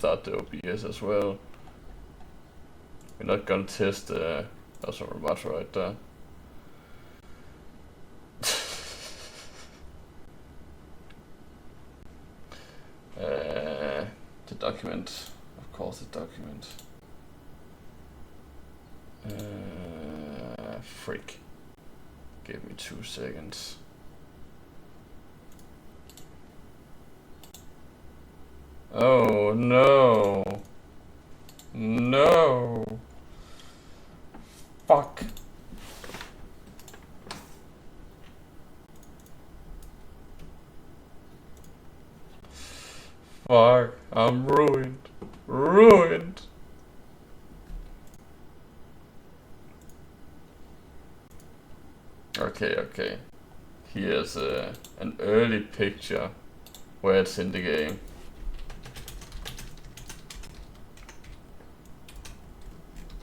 start the OBS as well. We're not gonna test that's a remote right there. The document, of course, the document. Freak. Give me 2 seconds. Oh no. No. Fuck. Fuck. I'm ruined. Ruined. Okay. Here's an early picture where it's in the game.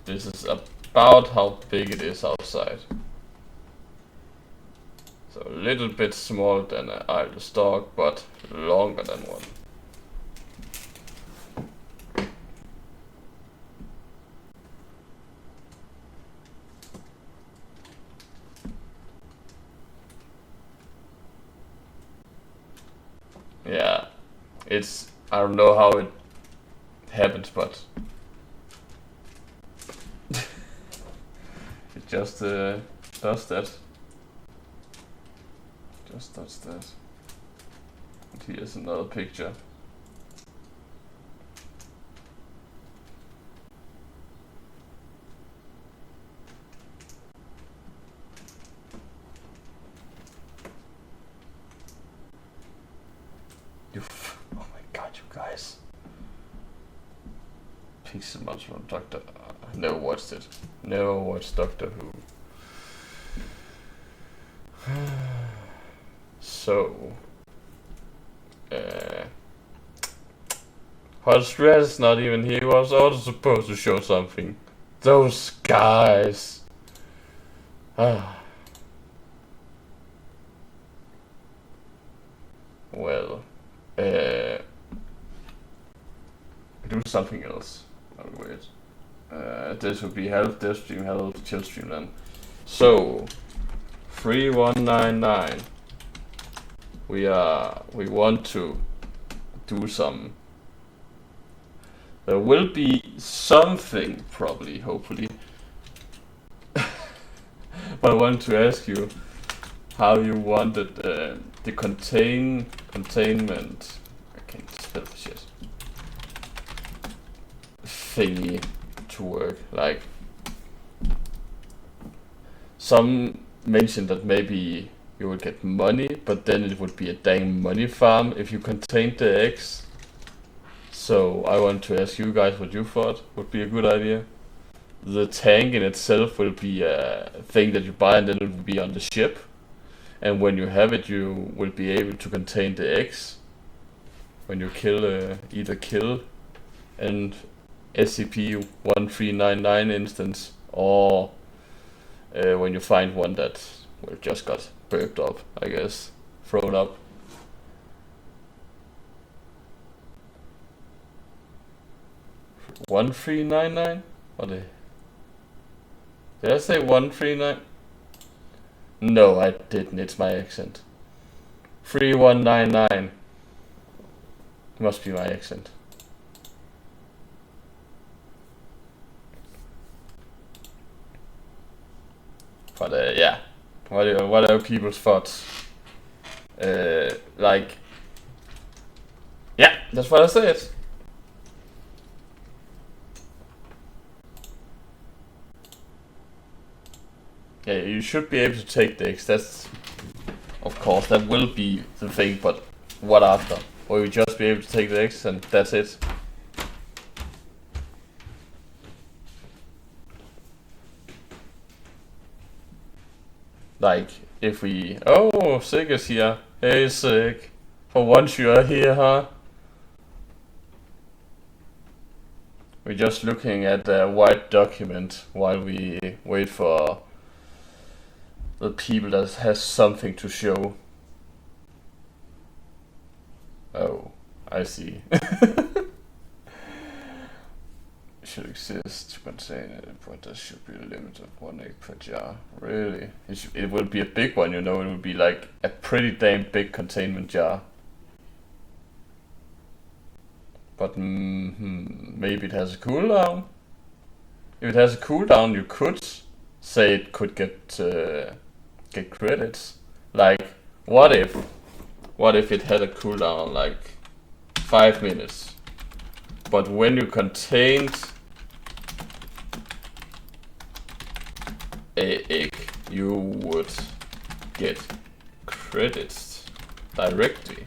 This is about how big it is outside. So a little bit smaller than an idle stalk, but longer than one. Yeah, I don't know how it happens, but it just does that. Just does that. And here's another picture. Oh my god, you guys. Pixel Monster from Doctor. I never watched it. Never watched Doctor Who. So. Hot Stress not even here. He was also supposed to show something. Those guys. Well. Do something else. I'll wait. This would be health, death stream, health, chill stream then. So 3199. We want to do some. There will be something probably, hopefully. But I want to ask you how you wanted the containment. I can't spell the shit. Thingy to work. Like some mentioned that maybe you would get money, but then it would be a dang money farm if you contained the eggs. So I want to ask you guys what you thought would be a good idea. The tank in itself will be a thing that you buy and then it will be on the ship. And when you have it, you will be able to contain the eggs. When you kill, either kill and SCP-1399 instance, or when you find one that just got burped up, I guess, thrown up. $1399? What did I say 139? No, I didn't. It's my accent. 3199. Must be my accent. But yeah, what are people's thoughts? Like, yeah, that's what I said. Yeah, you should be able to take the eggs. That's, of course, that will be the thing. But what after? Or you just be able to take the eggs and that's it. Like, if we... Oh, Sig is here. Hey, Sig. For once you are here, huh? We're just looking at the white document while we wait for the people that has something to show. Oh, I see. should exist to contain it, but there should be a limit of 1 egg per jar. Really? It will be a big one, you know, it will be like a pretty damn big containment jar. But maybe it has a cooldown. If it has a cooldown, you could say it could get credits. Like, what if it had a cooldown like 5 minutes? But when you contained a egg, you would get credits directly.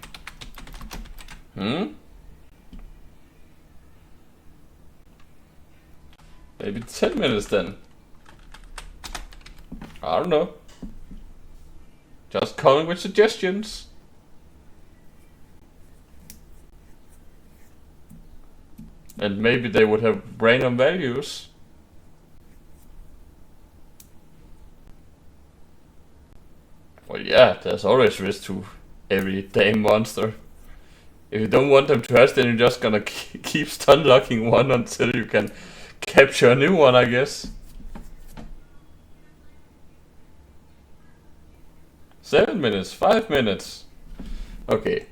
Maybe 10 minutes then. I don't know. Just coming with suggestions. And maybe they would have random values. Well, yeah, there's always risk to every damn monster. If you don't want them to hatch, then you're just gonna keep stun locking one until you can capture a new one, I guess. 7 minutes, 5 minutes. Okay.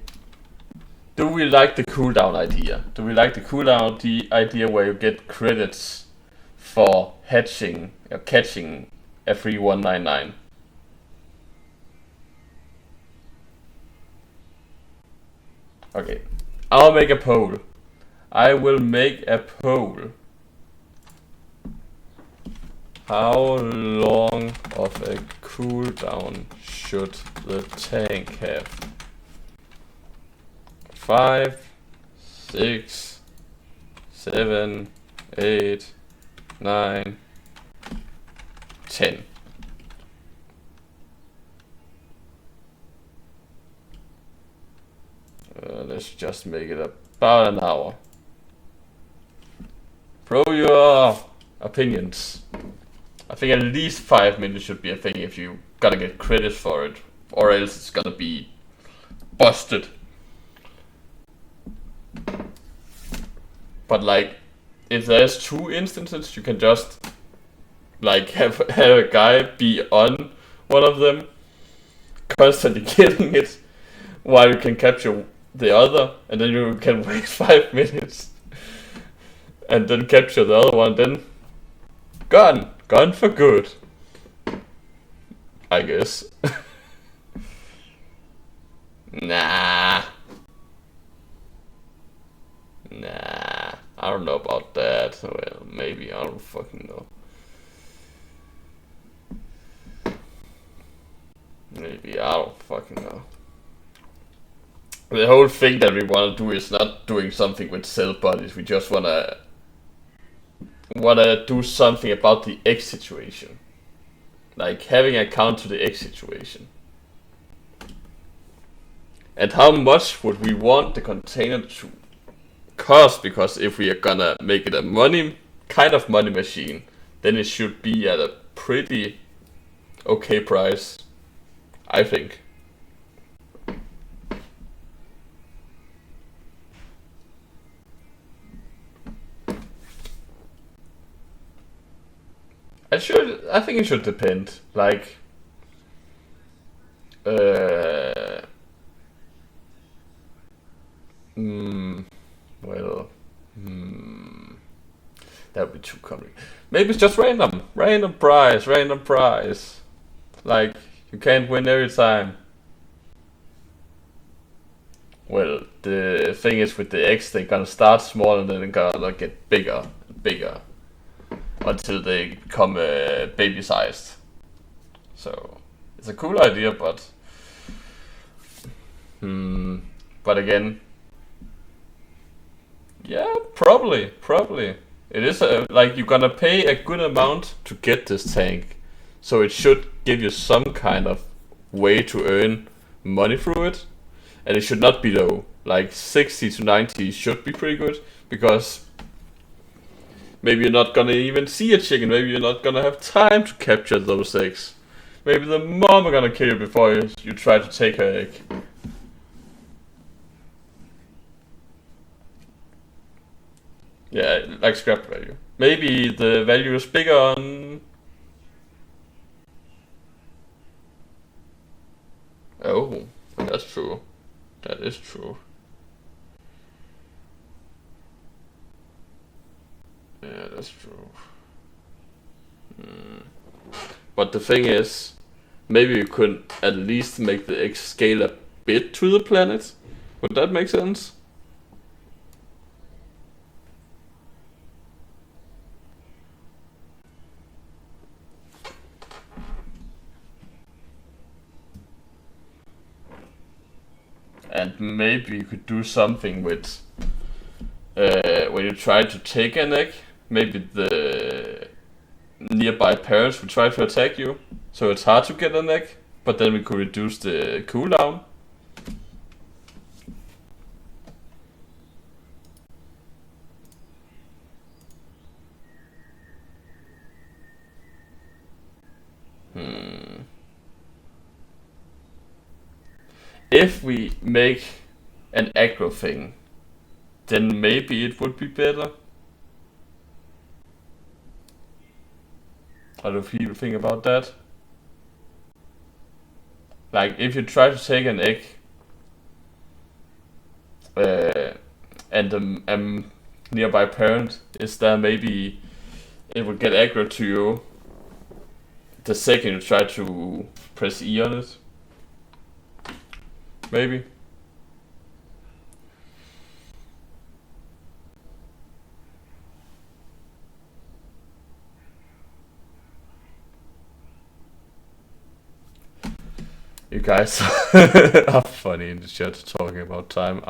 Do we like the cooldown idea? Do we like the cooldown idea where you get credits for hatching or catching a free 199? Okay, I'll make a poll. I will make a poll. How long of a cooldown should the tank have? 5, 6, 7, 8, 9, 10. Let's just make it about an hour. Throw your opinions. I think at least 5 minutes should be a thing if you gotta get credit for it, or else it's gonna be busted. But like, if there's 2 instances, you can just like have a guy be on one of them, constantly getting it, while you can capture the other, and then you can wait 5 minutes, and then capture the other one, then gone for good, I guess. Nah, I don't know about that. Well, maybe, I don't fucking know. Maybe, I don't fucking know. The whole thing that we want to do is not doing something with cell bodies. We just wanna do something about the X situation, like having a count to the X situation. And how much would we want the container to cost? Because if we are gonna make it a money machine, then it should be at a pretty okay price, I think. I think it should depend. Like, that would be too complicated. Maybe it's just random prize. Like, you can't win every time. Well, the thing is with the X, they're gonna start small and then they're gonna get bigger and bigger until they become baby-sized. So it's a cool idea, but again, yeah, probably it is like you're gonna pay a good amount to get this tank, so it should give you some kind of way to earn money through it, and it should not be low. Like 60 to 90 should be pretty good, because maybe you're not gonna even see a chicken. Maybe you're not gonna have time to capture those eggs. Maybe the mom are gonna kill you before you try to take her egg. Yeah, like scrap value. Maybe the value is bigger on... Oh, that's true. That is true. Yeah, that's true. But the thing is, maybe you could at least make the X scale a bit to the planet. Would that make sense? And maybe you could do something with when you try to take an egg, maybe the nearby parents will try to attack you, so it's hard to get an egg, but then we could reduce the cooldown. If we make an aggro thing, then maybe it would be better. How do people think about that? Like, if you try to take an egg, and a nearby parent is there, maybe it would get aggro to you the second you try to press E on it. Maybe. You guys are funny in the chat talking about time.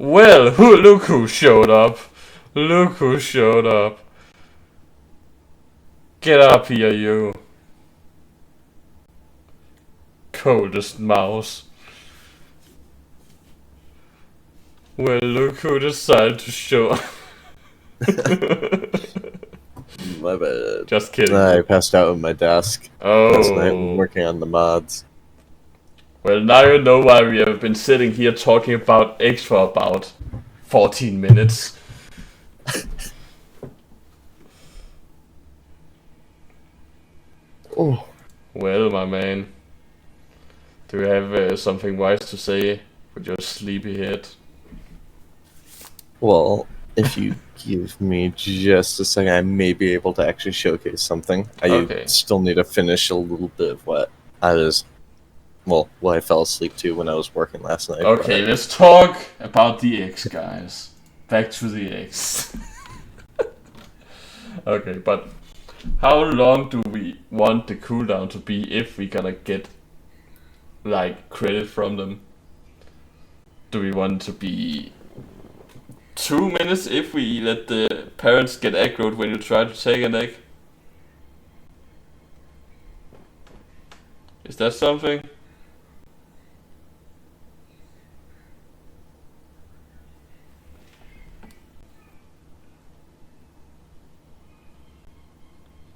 Look who showed up. Look who showed up. Get up here, you. Coldest mouse. Well, look who decided to show up. My bad. Just kidding. I passed out on my desk last night working on the mods. Well, now you know why we have been sitting here talking about eggs for about 14 minutes. Oh. Well, my man. Do you have something wise to say with your sleepy head? Well, if you give me just a second, I may be able to actually showcase something. I still need to finish a little bit of what I fell asleep to when I was working last night. Okay, let's talk about the eggs, guys. Back to the eggs. Okay, but how long do we want the cooldown to be if we're gonna get like credit from them? Do we want to be 2 minutes if we let the parents get aggroed when you try to take an egg? Is that something?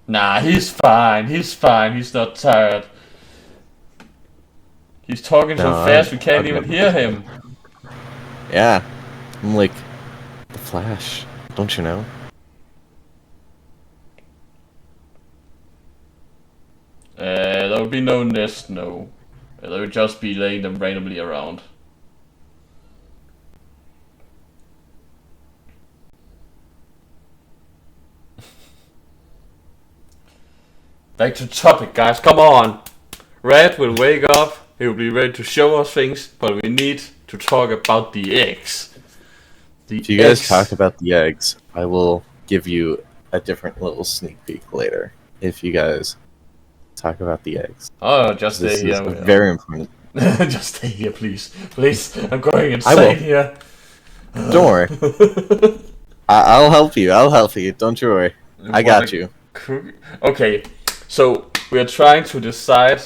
Nah, he's fine. He's fine. He's not tired. He's talking so fast we can't even hear him. Yeah, I'm like the Flash, don't you know? There will be no nest, no. There will just be laying them randomly around. Back to topic, guys, come on! Red will wake up, he will be ready to show us things, but we need to talk about the eggs. If you guys talk about the eggs, I will give you a different little sneak peek later. If you guys talk about the eggs. Oh, just stay here. This is very important. Just stay here, please. Please, I'm going insane here. Don't worry. I'll help you. Don't you worry. I got you. Okay, so we are trying to decide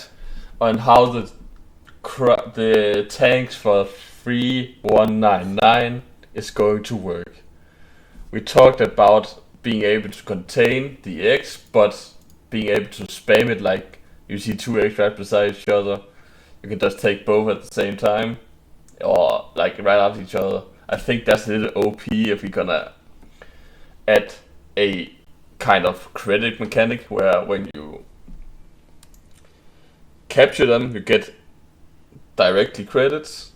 on how the tanks for 3199 is going to work. We talked about being able to contain the eggs, but being able to spam it like you see two eggs right beside each other. You can just take both at the same time, or like right after each other. I think that's a little OP if we're gonna add a kind of credit mechanic where when you capture them, you get directly credits.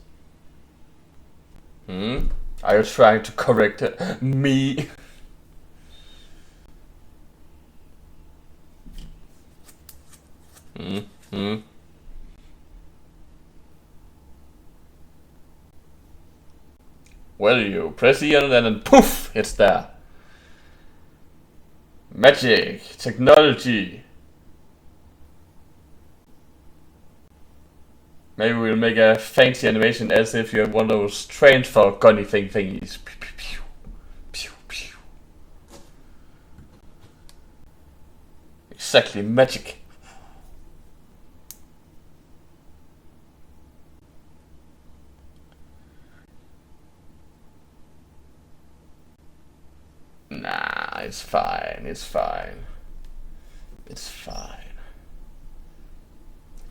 Are you trying to correct me? Well, you press E on it and then poof, it's there. Magic, technology. Maybe we'll make a fancy animation as if you have one of those transfer gunny thingies. Pew, pew, pew. Pew, pew. Exactly, magic. Nah, it's fine, it's fine. It's fine.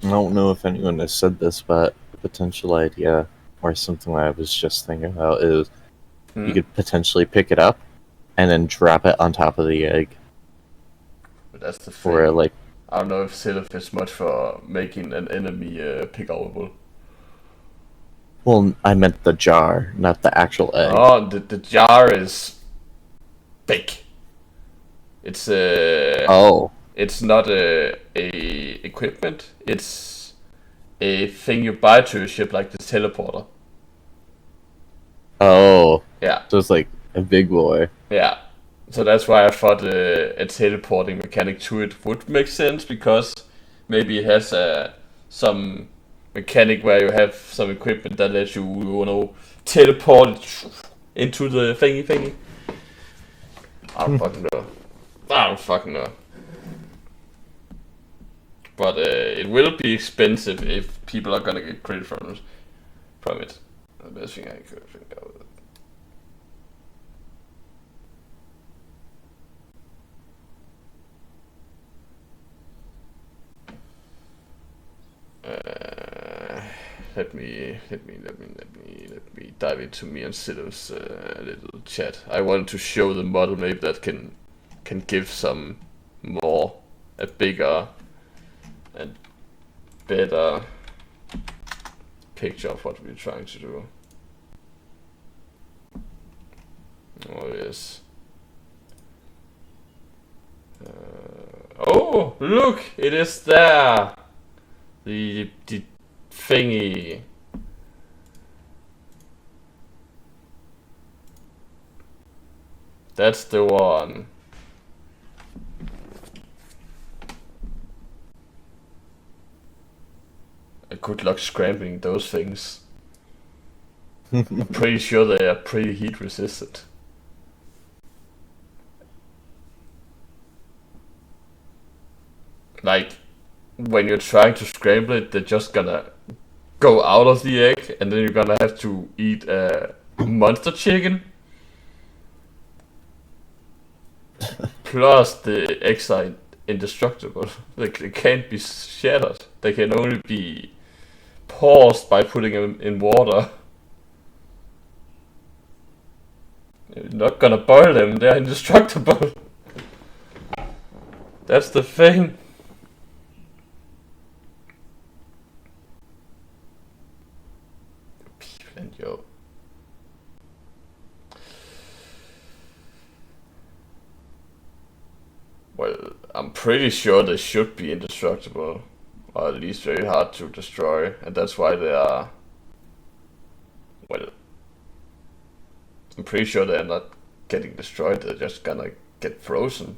I don't know if anyone has said this, but a potential idea, or something I was just thinking about, is you could potentially pick it up and then drop it on top of the egg. But that's the thing. Or, like, I don't know if Sylph is much for making an enemy pickable. Well, I meant the jar, not the actual egg. Oh, the jar is big. It's It's not a equipment. It's a thing you buy to a ship, like the teleporter. Oh. Yeah. So it's like a big boy. Yeah. So that's why I thought a teleporting mechanic to it would make sense, because maybe it has some mechanic where you have some equipment that lets you teleport it into the thingy. I don't fucking know. But it will be expensive if people are gonna get credit from it. The best thing I could think of. Let me dive into me and Sidow's little chat. I wanted to show the model maybe that can give some more, a bigger and better picture of what we're trying to do. Oh yes. Oh, look! It is there! The thingy. That's the one. Good luck scrambling those things. I'm pretty sure they are pretty heat resistant. Like, when you're trying to scramble it, they're just gonna go out of the egg, and then you're gonna have to eat a monster chicken. Plus, the eggs are indestructible. They can't be shattered. They can only be paused by putting them in water. You're not gonna boil them, they're indestructible. That's the thing. And yo. Well, I'm pretty sure they should be indestructible, or at least very hard to destroy, and that's why they are. Well, I'm pretty sure they're not getting destroyed, they're just gonna get frozen.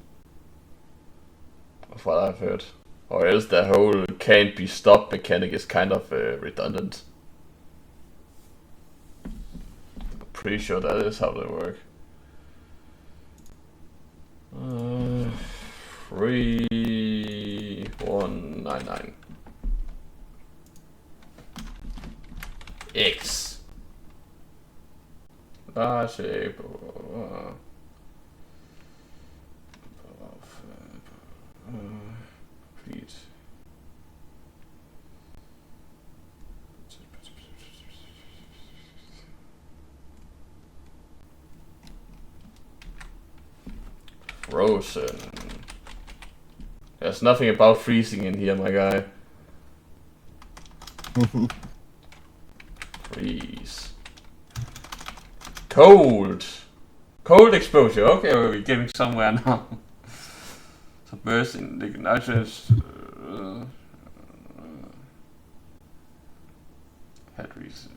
Of what I've heard. Or else the whole can't be stopped mechanic is kind of redundant. I'm pretty sure that is how they work. 3199 X shape please. Frozen. There's nothing about freezing in here, my guy. Freeze. Cold. Cold exposure. Okay, we're getting somewhere now. Submersing liquid nitrogen. Batteries.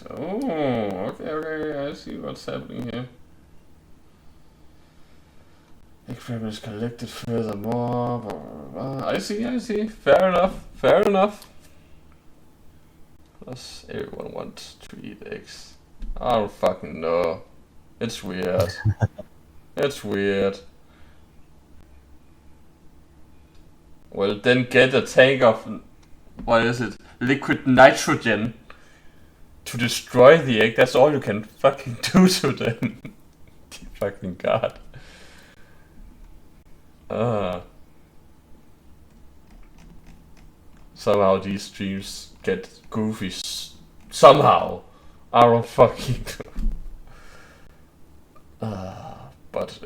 Oh, okay, I see what's happening here. Experiment is collected furthermore. Blah, blah, blah. I see. Fair enough. Plus, everyone wants to eat eggs. I don't fucking know. It's weird. It's weird. Well, then get a tank of, what is it? Liquid nitrogen to destroy the egg. That's all you can fucking do to them. Fucking god. Somehow these streams get goofy. Somehow. I don't fucking But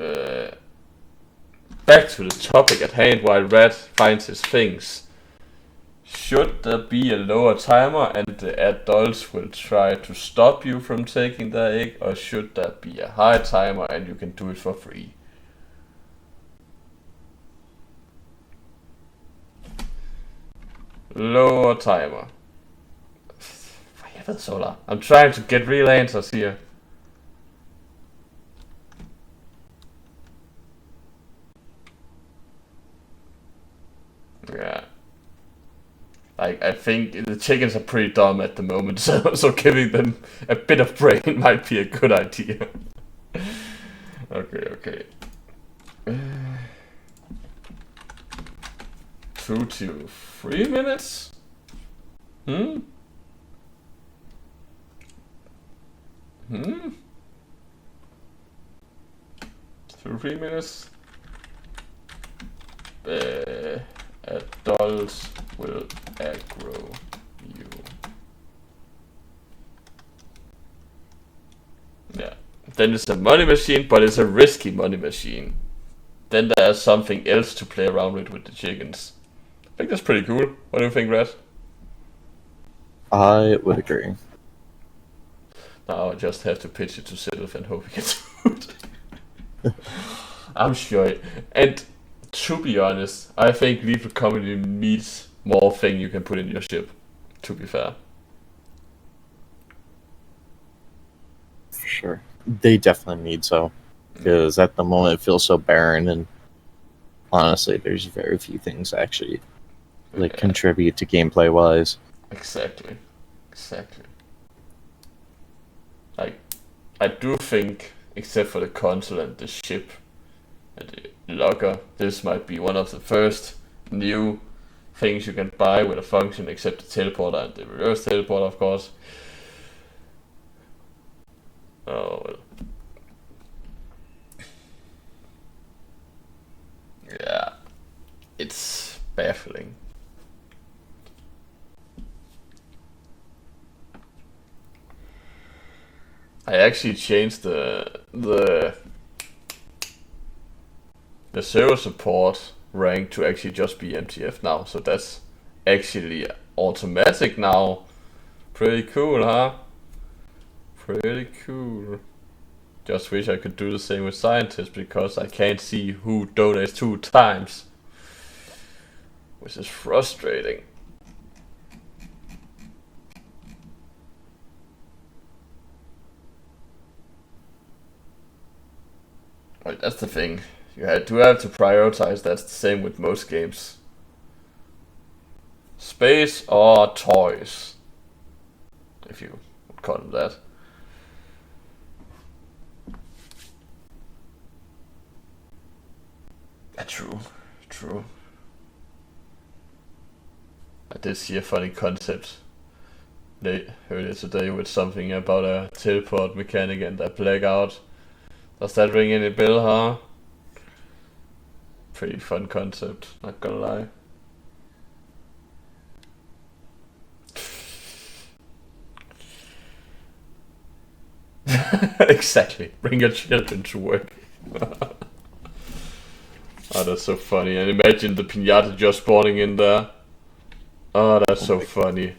back to the topic at hand while Red finds his things. Should there be a lower timer and the adults will try to stop you from taking the egg, or should there be a high timer and you can do it for free? Lower timer. Solar. I'm trying to get real answers here. Yeah. I think the chickens are pretty dumb at the moment, so giving them a bit of brain might be a good idea. Okay. 2 to 3 minutes? 2 to 3 minutes? Adults will aggro you. Yeah. Then it's a money machine, but it's a risky money machine. Then there's something else to play around with the chickens. I think that's pretty cool. What do you think, Red? I would agree. Now I just have to pitch it to Sylph and hope he gets food. I'm sure. And to be honest, I think Lethal Comedy needs more thing you can put in your ship, to be fair. For sure. They definitely need so. Because at the moment it feels so barren, and honestly, there's very few things actually contribute to gameplay wise. Exactly. I do think, except for the console and the ship and the logger, this might be one of the first new things you can buy with a function, except the teleporter and the reverse teleporter, of course. Oh well. Yeah, it's baffling. I actually changed the server support rank to actually just be MTF now, so that's actually automatic now. Pretty cool, huh? Pretty cool. Just wish I could do the same with scientists, because I can't see who donates 2 times, which is frustrating. Well, that's the thing. You do have to prioritize. That's the same with most games. Space or toys, if you would call them that. True. I did see a funny concept earlier today with something about a teleport mechanic and a blackout. Does that ring any bell, huh? pretty fun concept, not gonna lie. Exactly. Bring your children to work. Oh, that's so funny. And imagine the piñata just spawning in there. Oh, that's so funny.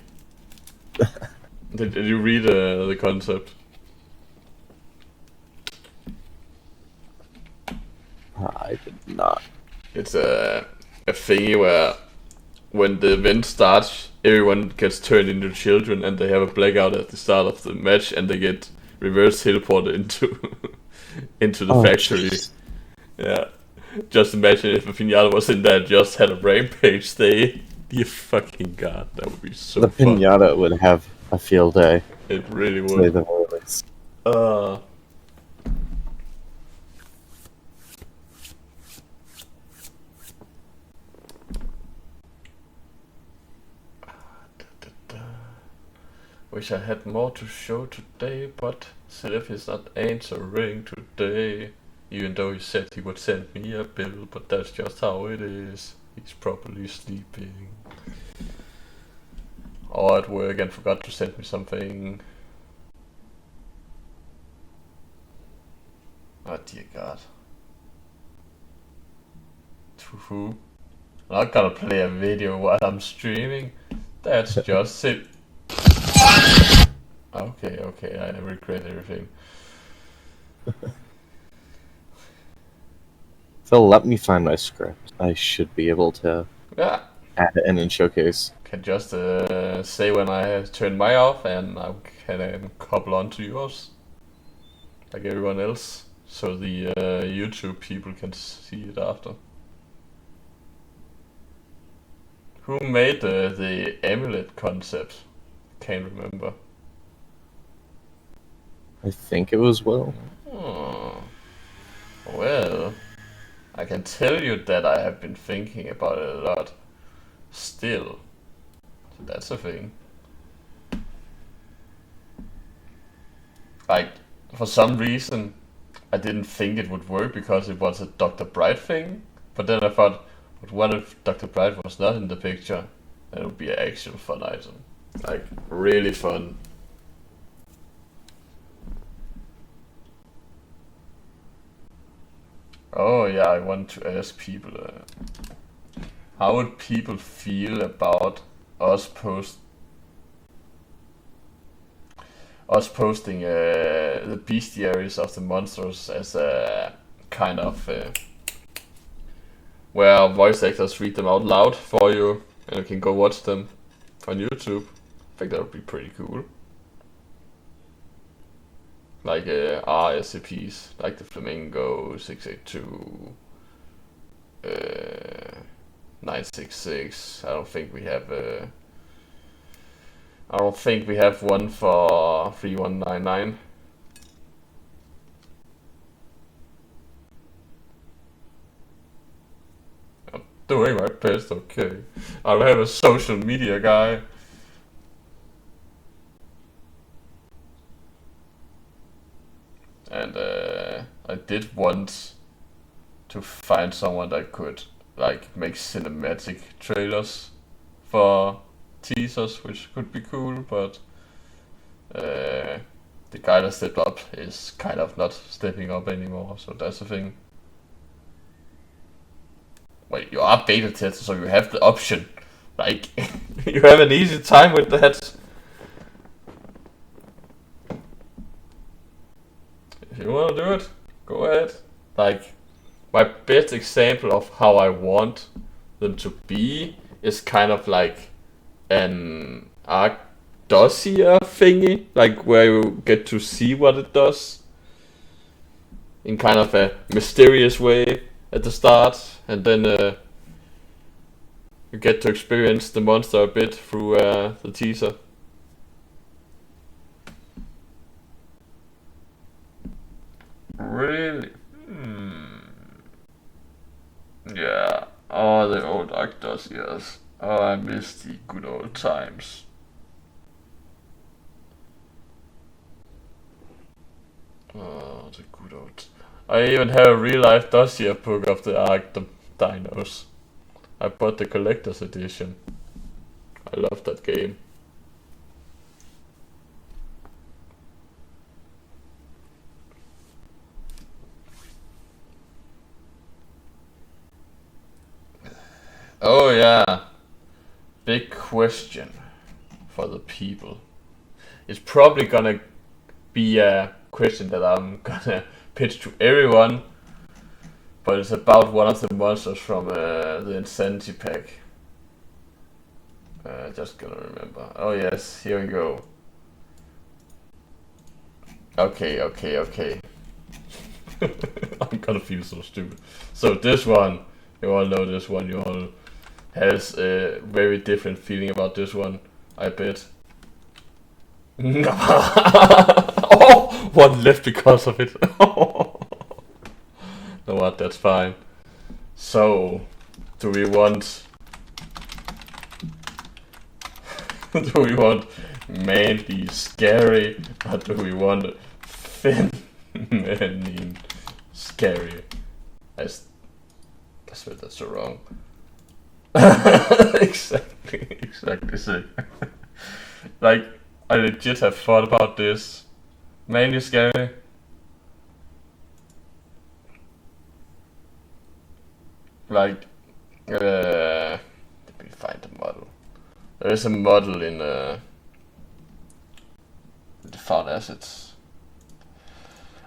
Did you read the concept? I did not. It's a thingy where when the event starts, everyone gets turned into children and they have a blackout at the start of the match and they get reverse teleported into the factory. Geez. Yeah. Just imagine if a piñata was in there and just had a rampage day. You fucking god, that would be so the fun. The piñata would have a field day. It really would. Wish I had more to show today, but Sylph is not answering today. Even though he said he would send me a bill, but that's just how it is. He's probably sleeping. Or at work and forgot to send me something. Oh dear god. Woohoo. I'm not gonna play a video while I'm streaming. That's just it. Okay, I regret everything. Phil, let me find my script. I should be able to add it in Showcase. Can just say when I turn my off and I can couple onto yours. Like everyone else. So the YouTube people can see it after. Who made the amulet concept? Can't remember. I think it was Will. Oh. Well, I can tell you that I have been thinking about it a lot. Still. So that's a thing. Like, for some reason, I didn't think it would work because it was a Dr. Bright thing. But then I thought, but what if Dr. Bright was not in the picture? Then it would be an actual fun item. Like, really fun. Oh yeah, I want to ask people, how would people feel about us posting the bestiaries of the monsters as a kind of where voice actors read them out loud for you and you can go watch them on YouTube? I think that would be pretty cool. Like RSCPs, like the Flamingo 682, 966. I don't think we have one for 3199. I'm doing my best, okay. I don't have a social media guy. And I did want to find someone that could like make cinematic trailers for teasers, which could be cool, but the guy that stepped up is kind of not stepping up anymore, so that's the thing. Wait, you are beta tester, so you have the option. Like, you have an easy time with that. If you want to do it, go ahead. Like, my best example of how I want them to be is kind of like an Arc dossier thingy, like where you get to see what it does in kind of a mysterious way at the start, and then you get to experience the monster a bit through the teaser. Really? Yeah. Oh, the old actors, yes. Oh, I miss the good old times. Oh, the good old. I even have a real life dossier book of the Ark, the Dinos. I bought the collector's edition. I love that game. Oh yeah, big question for the people. It's probably gonna be a question that I'm gonna pitch to everyone, but it's about one of the monsters from the Insanity pack. Just gonna remember. Oh yes, here we go. Okay. I'm gonna feel so stupid. So this one, you all know this one, you all has a very different feeling about this one, I bet. Oh, one left because of it. No, what? That's fine. So, do we want? Do we want manly, scary, or do we want feminine, scary? I swear that's so wrong. Exactly. So, like, I legit have thought about this. Mainly scary. Like, let me find the model. There is a model in the found assets.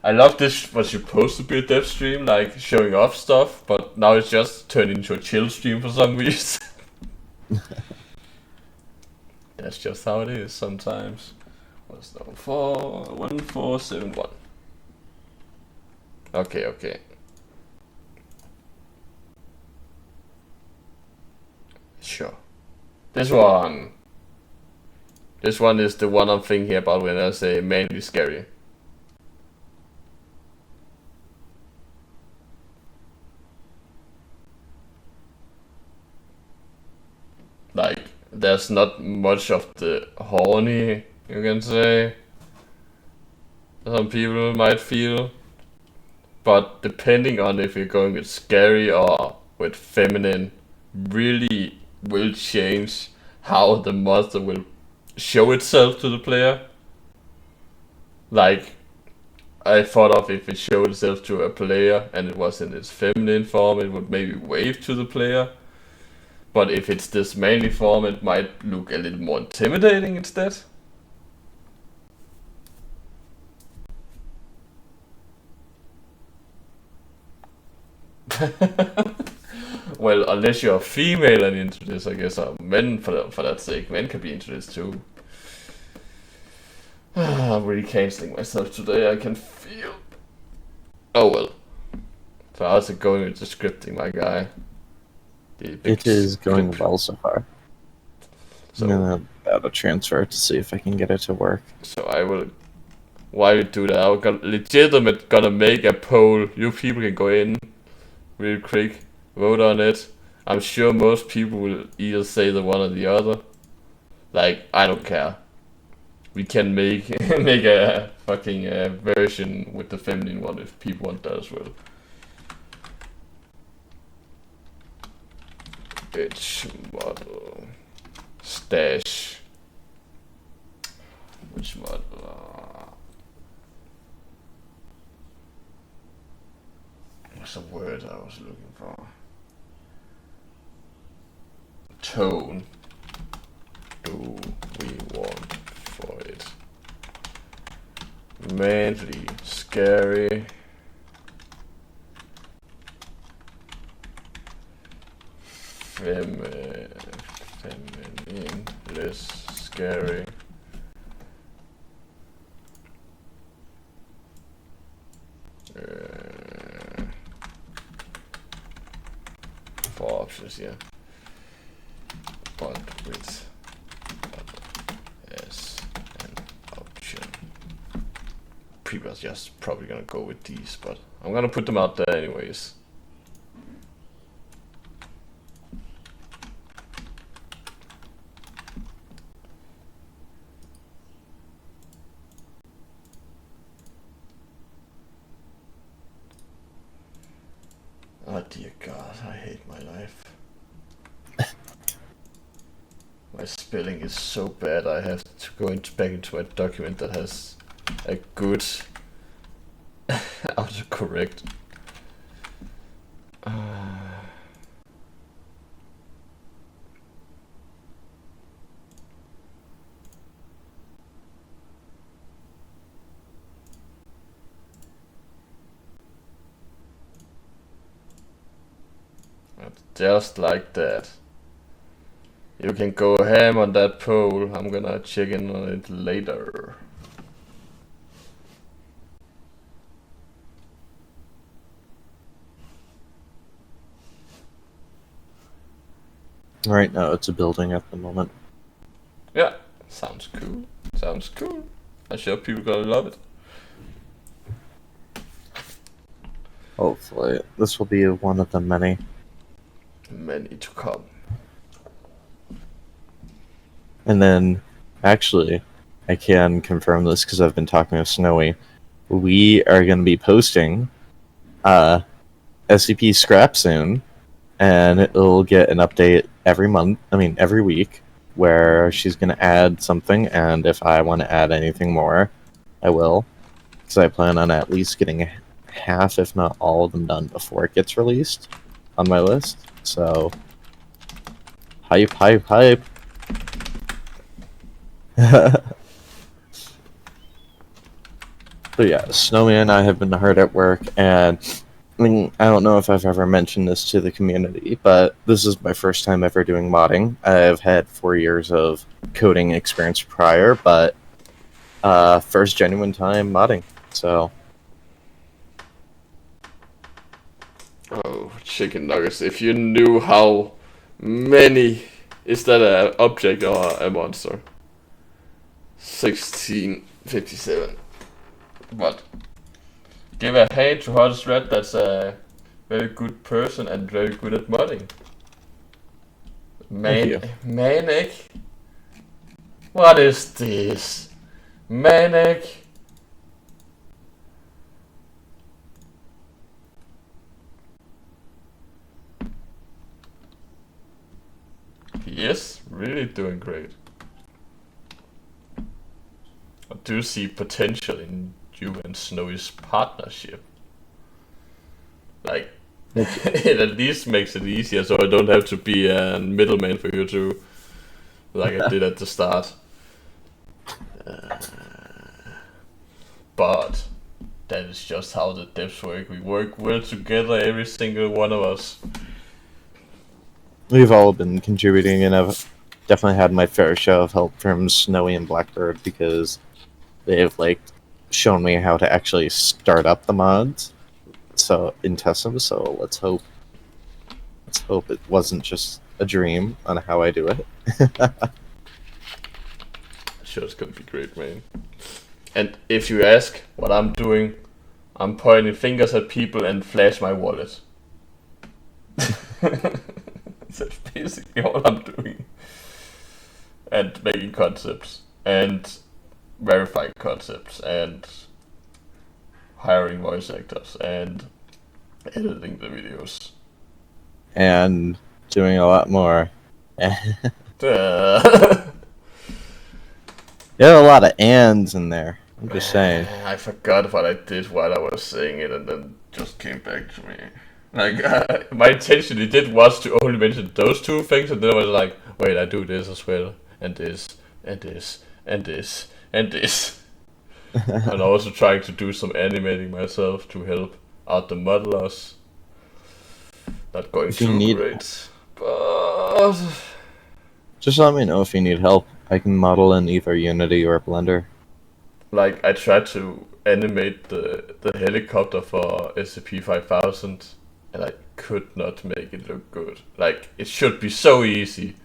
I love this was supposed to be a dev stream, like showing off stuff, but now it's just turned into a chill stream for some reason. That's just how it is sometimes. What's that? 1471. Okay. Sure. This one is the one I'm thinking about when I say mainly scary. Like, there's not much of the horny, you can say. Some people might feel. But depending on if you're going with scary or with feminine, really will change how the monster will show itself to the player. Like, I thought of if it showed itself to a player and it was in its feminine form, it would maybe wave to the player. But if it's this manly form, it might look a little more intimidating instead. Well, unless you're a female and into this, I guess, or men for that sake. Men can be into this too. I'm really canceling myself today, I can feel. Oh well. So how's it going with the scripting, my guy? It is going well so far. So, I'm gonna data transfer to see if I can get it to work. So I will. While you do that, I'm gonna make a poll. You people can go in real quick, vote on it. I'm sure most people will either say the one or the other. Like, I don't care. We can make make a fucking version with the feminine one if people want that as well. Bitch model stash. Which model? What's the word I was looking for? Tone. Do we want for it? Manly, scary. Feminine, less scary. Four options here. But with as an option. People are just probably gonna go with these, but I'm gonna put them out there anyways. Oh dear God, I hate my life. My spelling is so bad. I have to go back into my document that has a good autocorrect. Just like that. You can go ham on that poll. I'm gonna check in on it later. Right now, it's a building at the moment. Yeah, sounds cool. Sounds cool. I'm sure people gonna love it. Hopefully, this will be one of the many. Many to come. And then, actually, I can confirm this because I've been talking with Snowy. We are going to be posting SCP Scrap soon, and it'll get an update every week, where she's going to add something, and if I want to add anything more, I will. Because I plan on at least getting half, if not all of them done before it gets released on my list. So, hype, hype, hype. So yeah, Snowy and I have been hard at work, and I mean, I don't know if I've ever mentioned this to the community, but this is my first time ever doing modding. I've had 4 years of coding experience prior, but first genuine time modding, so... Oh, chicken nuggets. If you knew how many... Is that an object or a monster? 1657. But give a hand to Hot Red, that's a very good person and very good at modding. Manic? What is this? Manic? Yes, really doing great. I do see potential in you and Snowy's partnership. Like, it at least makes it easier so I don't have to be a middleman for you two, like I did at the start. But that is just how the devs work. We work well together, every single one of us. We've all been contributing, and I've definitely had my fair share of help from Snowy and Blackbird, because they've shown me how to actually start up the mods in test them. So let's hope it wasn't just a dream on how I do it. Sure, it's gonna be great, man. And if you ask what I'm doing, I'm pointing fingers at people and flash my wallet. That's basically all I'm doing. And making concepts and verifying concepts and hiring voice actors and editing the videos. And doing a lot more. There are a lot of ands in there. I'm just saying. I forgot what I did while I was saying it, and then just came back to me. Like, my intention was to only mention those two things, and then I was like, wait, I do this as well, and this, and this, and this, and this. And also trying to do some animating myself to help out the modelers. Not going too great, but... Just let me know if you need help. I can model in either Unity or Blender. Like, I tried to animate the helicopter for SCP-5000, and I could not make it look good. Like, it should be so easy,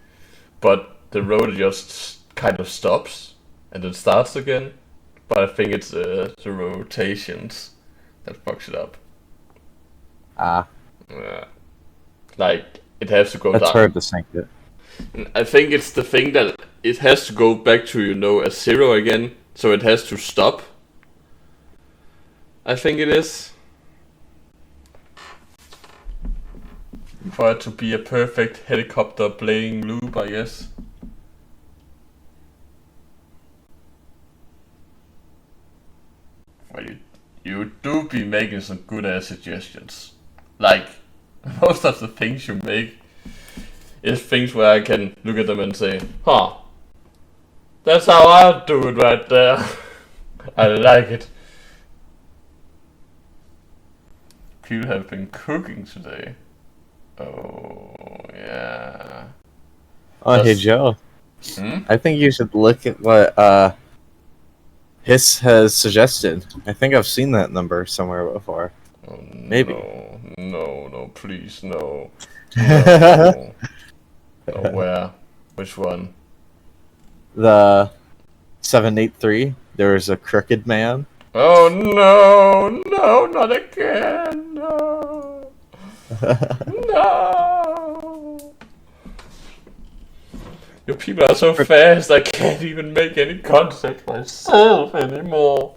but the rotor just kind of stops, and then starts again. But I think it's the rotations that fucks it up. Ah. Yeah. Like, it has to go down. That's hard to sync it. I think it's the thing that it has to go back to, a 0 again, so it has to stop. I think it is. for it to be a perfect helicopter playing loop, I guess. Well, you do be making some good ass suggestions. Like, most of the things you make is things where I can look at them and say, huh, that's how I do it right there. I like it. People have been cooking today. Oh, yeah. Oh, hey, Joe. I think you should look at what Hiss has suggested. I think I've seen that number somewhere before. Oh, Maybe. No, please, no. No. No, where? Which one? The 783. There was a crooked man. Oh, no, not again, no. No. Your people are so fast, I can't even make any contact myself anymore.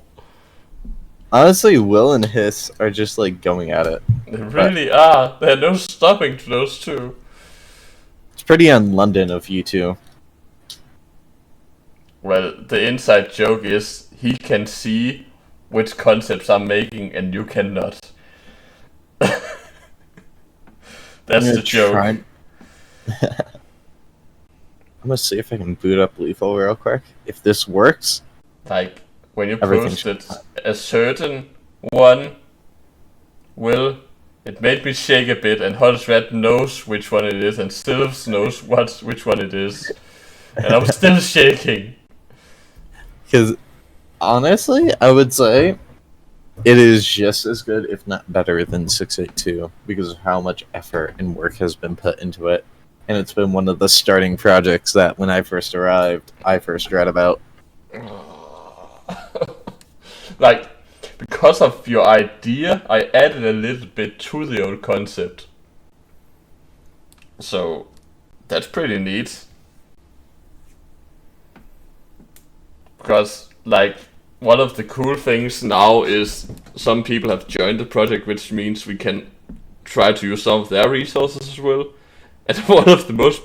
Honestly, Will and Hiss are just like going at it. They really are. There's no stopping to those two. It's pretty un-London of you two. Well, the inside joke is he can see which concepts I'm making and you cannot. That's the joke. I'm gonna see if I can boot up Lethal real quick. If this works, like when you posted a certain one, Will, it made me shake a bit, and Hot Red knows which one it is, and Stills knows which one it is, and I'm still shaking. Because honestly, I would say it is just as good, if not better, than 682 because of how much effort and work has been put into it. And it's been one of the starting projects that when I first arrived, I first read about. Like, because of your idea, I added a little bit to the old concept. So, that's pretty neat. Because, like, one of the cool things now is some people have joined the project, which means we can try to use some of their resources as well. And one of the most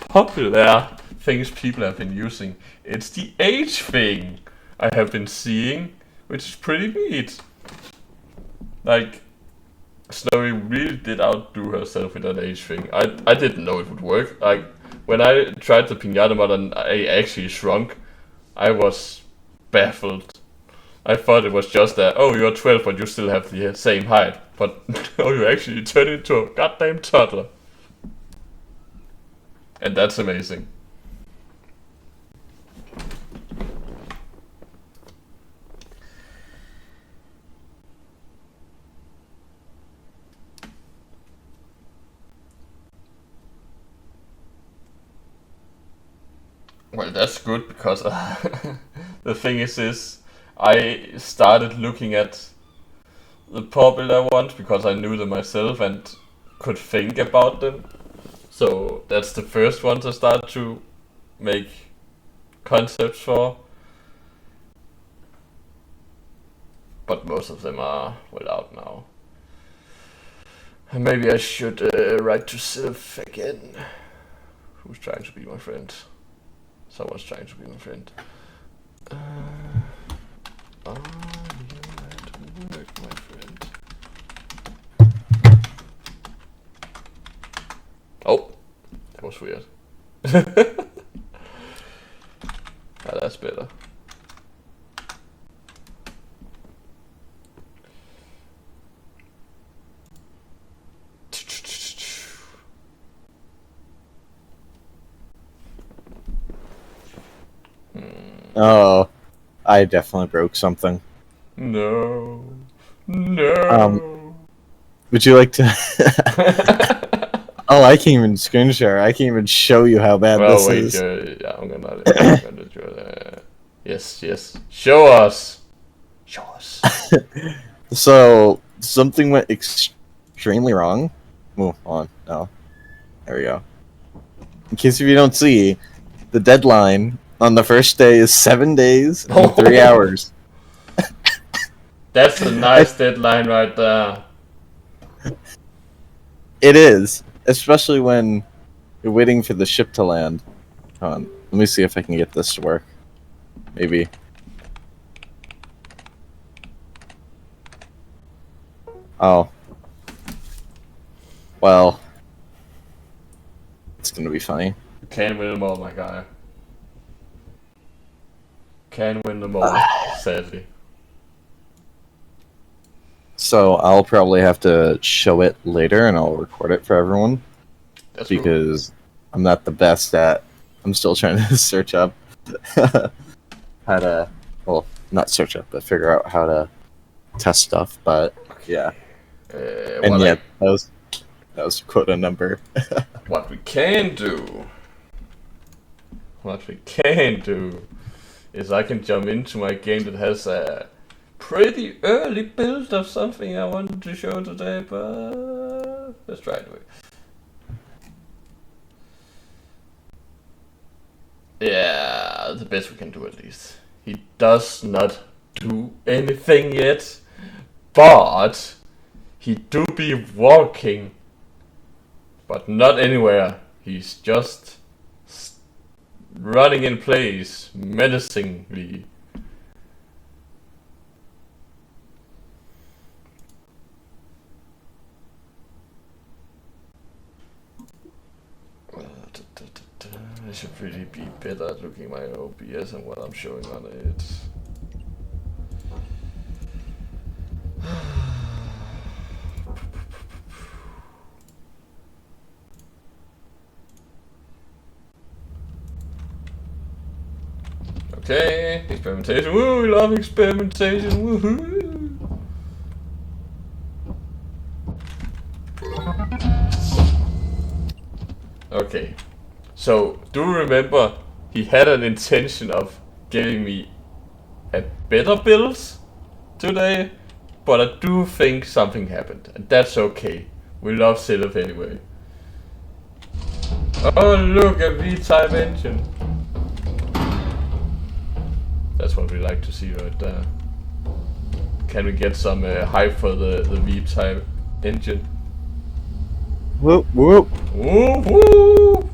popular things people have been using, it's the age thing I have been seeing, which is pretty neat. Like, Snowy really did outdo herself with that age thing. I didn't know it would work. Like, when I tried the pinata mod and I actually shrunk, I was baffled. I thought it was just that, oh, you're 12 but you still have the same height. But no, you actually turn into a goddamn toddler. And that's amazing. Well, that's good because the thing is I started looking at the popular ones because I knew them myself and could think about them. So that's the first one to start to make concepts for. But most of them are well out now. And maybe I should write to Sylph again. Who's trying to be my friend? Someone's trying to be my friend. Are you at work, my friend? Oh, that was weird. That's better. Oh, I definitely broke something. No. Would you like to? Oh, I can't even screen share. I can't even show you how bad this is. Yeah, I'm gonna do that. Yes. Show us. So something went extremely wrong. Move on. No, there we go. In case if you don't see, the deadline on the first day is 7 days and 3 hours. That's a nice deadline right there. It is. especially when you're waiting for the ship to land. Hold on, let me see if I can get this to work. Maybe. Oh. Well. It's gonna be funny. You can't win them all, my guy. Can't win them all, sadly. So I'll probably have to show it later, and I'll record it for everyone. That's because cool. I'm not the best at. I'm still trying to search up how to. Well, not search up, but figure out how to test stuff. But yeah, and yeah, that was quota number. What we can do is I can jump into my game that has a pretty early build of something I wanted to show today, but let's try it. Yeah, the best we can do at least. He does not do anything yet, but he do be walking, but not anywhere. He's just running in place menacingly. I should really be better at looking my OBS and what I'm showing on it. Okay, experimentation. Woo, we love experimentation. Woohoo! Okay. So, do remember, he had an intention of giving me a better build today, but I do think something happened, and that's okay. We love Sylph anyway. Oh, look, a V-type engine. That's what we like to see right there. Can we get some hype for the V-type engine? Whoop, whoop. Whoop, whoop.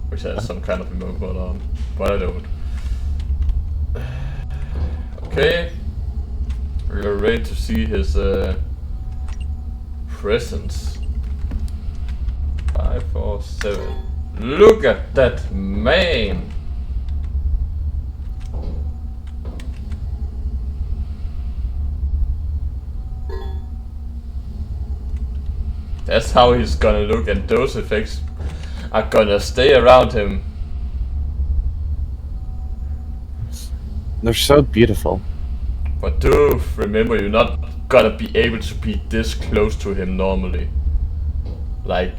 Which has some kind of emote mod on, but I don't. Okay, we're ready to see his presence. 5, 4, 7. Look at that man! That's how he's gonna look, and those effects are gonna stay around him. They're so beautiful. But do remember, you're not gonna be able to be this close to him normally. Like,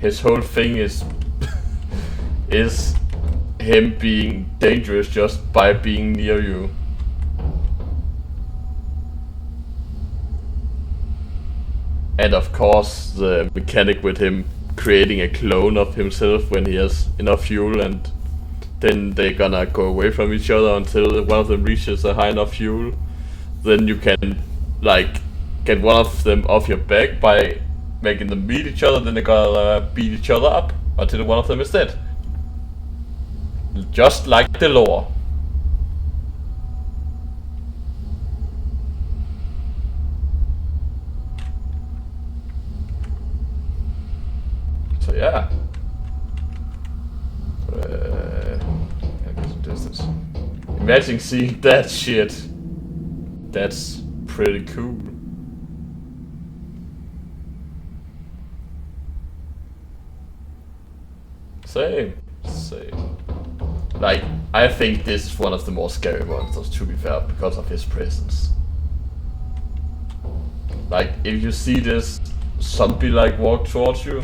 his whole thing is is him being dangerous just by being near you. And of course, the mechanic with him creating a clone of himself when he has enough fuel, and then they're gonna go away from each other until one of them reaches a high enough fuel. Then you can, like, get one of them off your back by making them meet each other, then they're gonna beat each other up until one of them is dead. Just like the lore. So yeah. Distance. Imagine seeing that shit. That's pretty cool. Same. Like, I think this is one of the more scary monsters, to be fair, because of his presence. Like, if you see this zombie like walk towards you,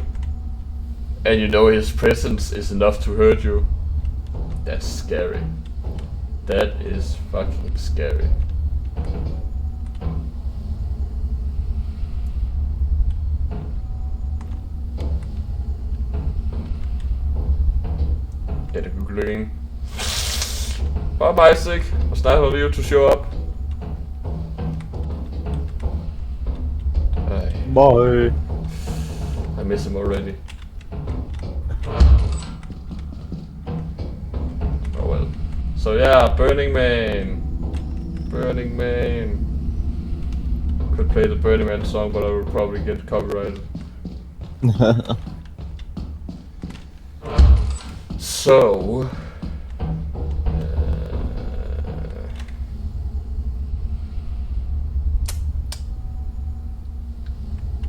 and you know his presence is enough to hurt you, that's scary. That is fucking scary. Get a good looking. Bye, Isaac. It was nice of you to show up. Bye. I miss him already. So yeah, Burning Man. Burning Man. Could play the Burning Man song, but I would probably get copyrighted. So...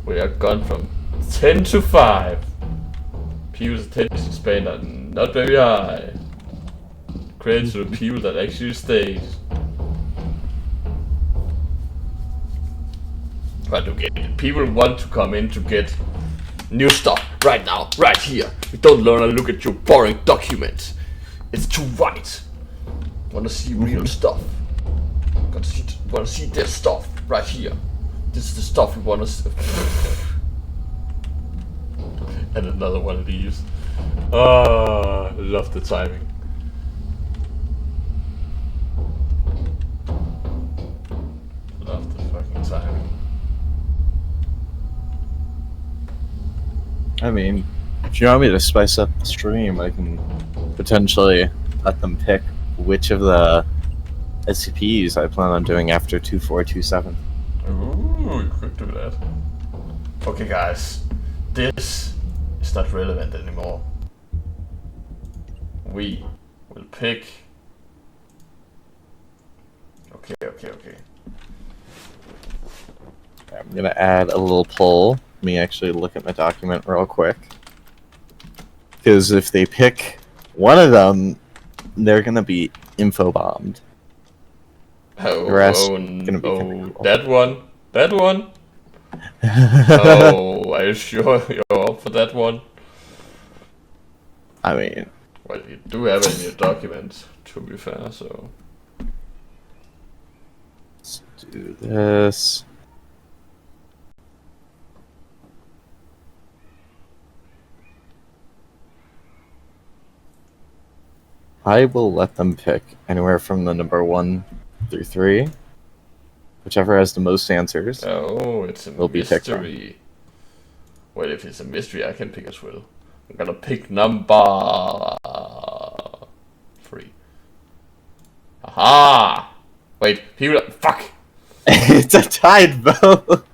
we are gone from 10 to 5. People's attention span are not very high. Credit to the people that actually stayed. But okay, people want to come in to get new stuff right now, right here. We don't wanna look at your boring documents. It's too white. Wanna see real stuff. Wanna see this stuff right here. This is the stuff we wanna see. And another one of these. Ah, love the timing. Love the fucking timing. I mean, if you want me to spice up the stream, I can potentially let them pick which of the SCPs I plan on doing after 2427. Ooh, you could do that. Okay, guys, this is not relevant anymore. We will pick. Okay. I'm gonna add a little poll. Let me actually look at my document real quick. Because if they pick one of them, they're gonna be info bombed. Oh, The rest gonna be cool. that one? Oh, are you sure you're up for that one? I mean... well, you do have it in your documents, to be fair, so... let's do this. I will let them pick anywhere from the number 1 through 3. Whichever has the most answers. Oh, it's a mystery. Well, if it's a mystery, I can pick as well. I'm gonna pick number 3. Aha! Wait, people. Fuck! It's a tied vote!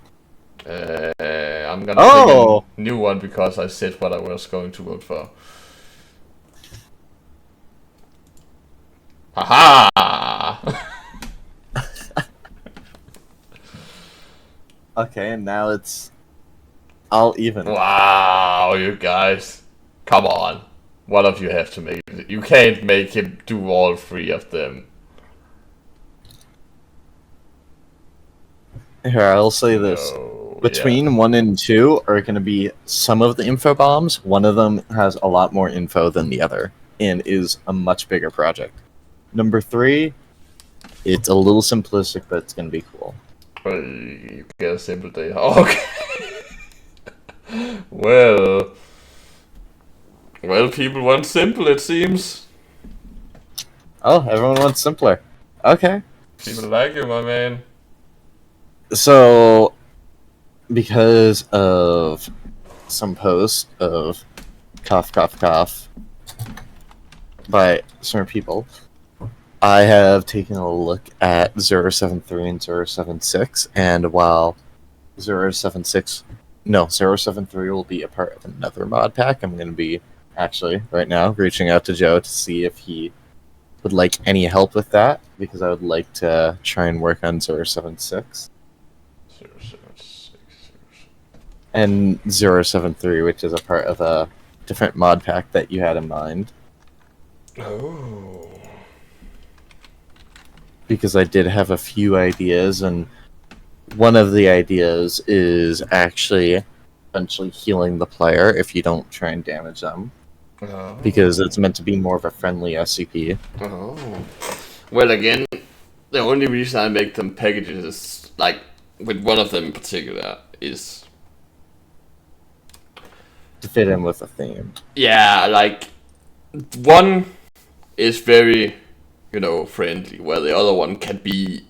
I'm gonna pick a new one because I said what I was going to vote for. Haha! Okay, and now it's all even. Wow, you guys. Come on. One of you have to make it. You can't make him do all 3 of them. Here, I'll say this. No, Between 1 and 2 are going to be some of the info bombs. One of them has a lot more info than the other and is a much bigger project. Number 3, it's a little simplistic, but it's going to be cool. Well, you get a simple day. Okay. Well, people want simple, it seems. Oh, everyone wants simpler. Okay. People like you, my man. So, because of some post of cough by certain people, I have taken a look at 073 and 076, and while 073 will be a part of another mod pack, I'm going to be actually right now reaching out to Joe to see if he would like any help with that, because I would like to try and work on 076. 076. And 073, which is a part of a different mod pack that you had in mind. Oh. Because I did have a few ideas, and one of the ideas is actually eventually healing the player if you don't try and damage them. Oh. Because it's meant to be more of a friendly SCP. Oh. Well, again, the only reason I make them packages is, like, with one of them in particular, is to fit in with the theme. Yeah, like, one is very, friendly, where the other one can be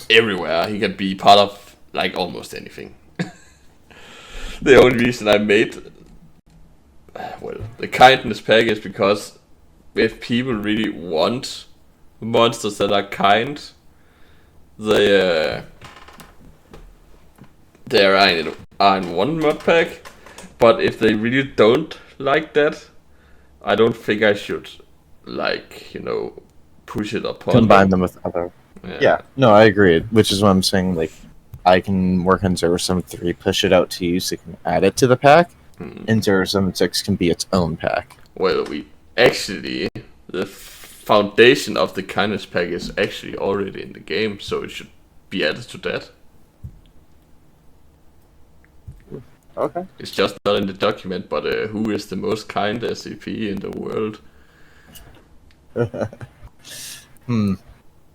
everywhere. He can be part of, like, almost anything. The only reason I made, the kindness pack is because if people really want monsters that are kind, they are in one mod pack. But if they really don't like that, I don't think I should, push it upon Combine them with other. Yeah. No, I agree. Which is what I'm saying. Like, I can work on 073, push it out to you, so you can add it to the pack, and 076 can be its own pack. Well, the foundation of the kindness pack is actually already in the game, so it should be added to that. Okay. It's just not in the document, but who is the most kind SCP in the world?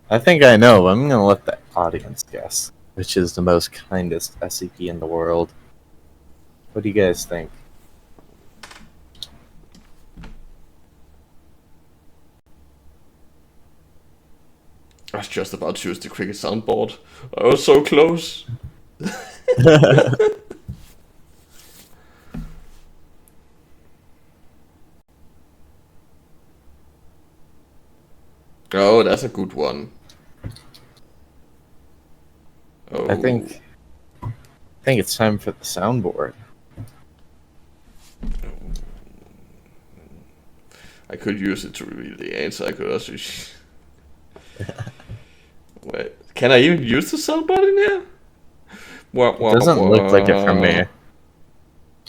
I think I know. I'm gonna let the audience guess which is the most kindest SCP in the world. What do you guys think? I was just about to use the cricket soundboard. I was so close. Oh, that's a good one. Oh. I think it's time for the soundboard. I could use it to reveal the answer. I could also. Wait, can I even use the soundboard in here? It doesn't look like it from me.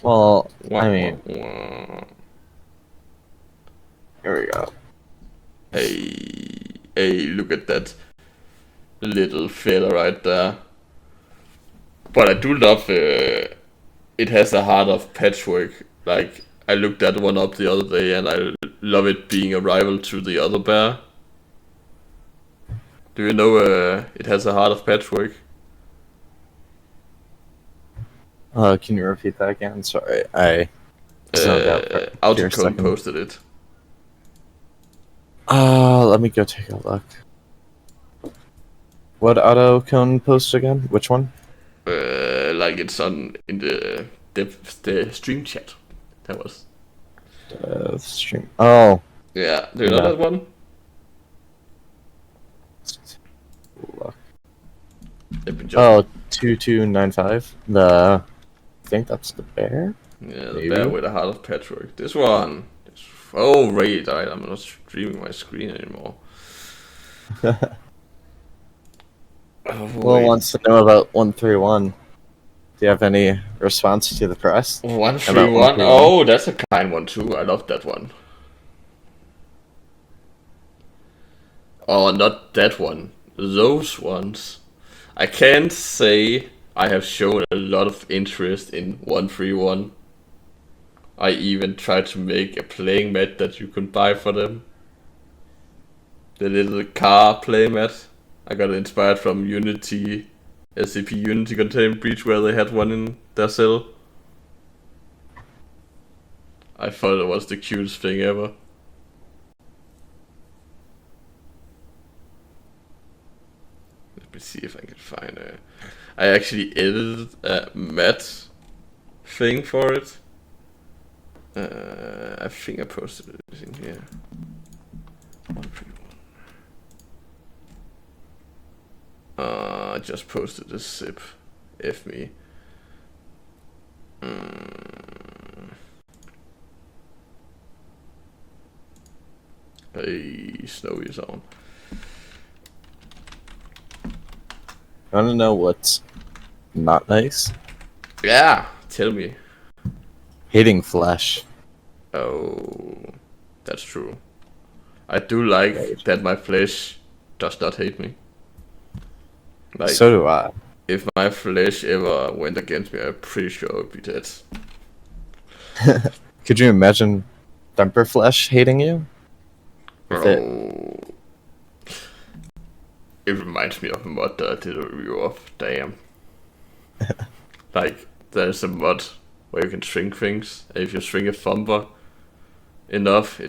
Well, I mean, here we go. Hey, look at that little fella right there. But I do love it has a heart of patchwork. Like, I looked that one up the other day and I love it being a rival to the other bear. Do you know it has a heart of patchwork? Can you repeat that again? Sorry, I zoned out for a Autocone second. posted it. Let me go take a look. What Autocone post again? Which one? Like it's in the stream chat. That was. Stream. Oh. Yeah, do you know that one? Look. Oh, 2295. I think that's the bear. Yeah, the bear with a heart of patchwork. This one. Oh, wait, I'm not streaming my screen anymore. Will wants to know about 131. Do you have any response to the press? 131? Oh, that's a kind one too. I love that one. Oh, not that one. Those ones. I can't say I have shown a lot of interest in 131. I even tried to make a playing mat that you can buy for them. The little car play mat. I got it inspired from Unity, SCP Unity Containment Breach, where they had one in their cell. I thought it was the cutest thing ever. Let me see if I can find a... I actually edited a mat thing for it. I think I posted it in here. 131. I just posted a zip. F me. Hey, Snowy is on. I want to know what's not nice. Yeah, tell me. Hating flesh. Oh, that's true. I do like that my flesh does not hate me. Like, so do I. If my flesh ever went against me, I'm pretty sure I would be dead. Could you imagine Thumper Flesh hating you? Oh. It reminds me of a mod that I did a review of. Damn. Like, there's a mod where you can shrink things. And if you shrink a thumper enough,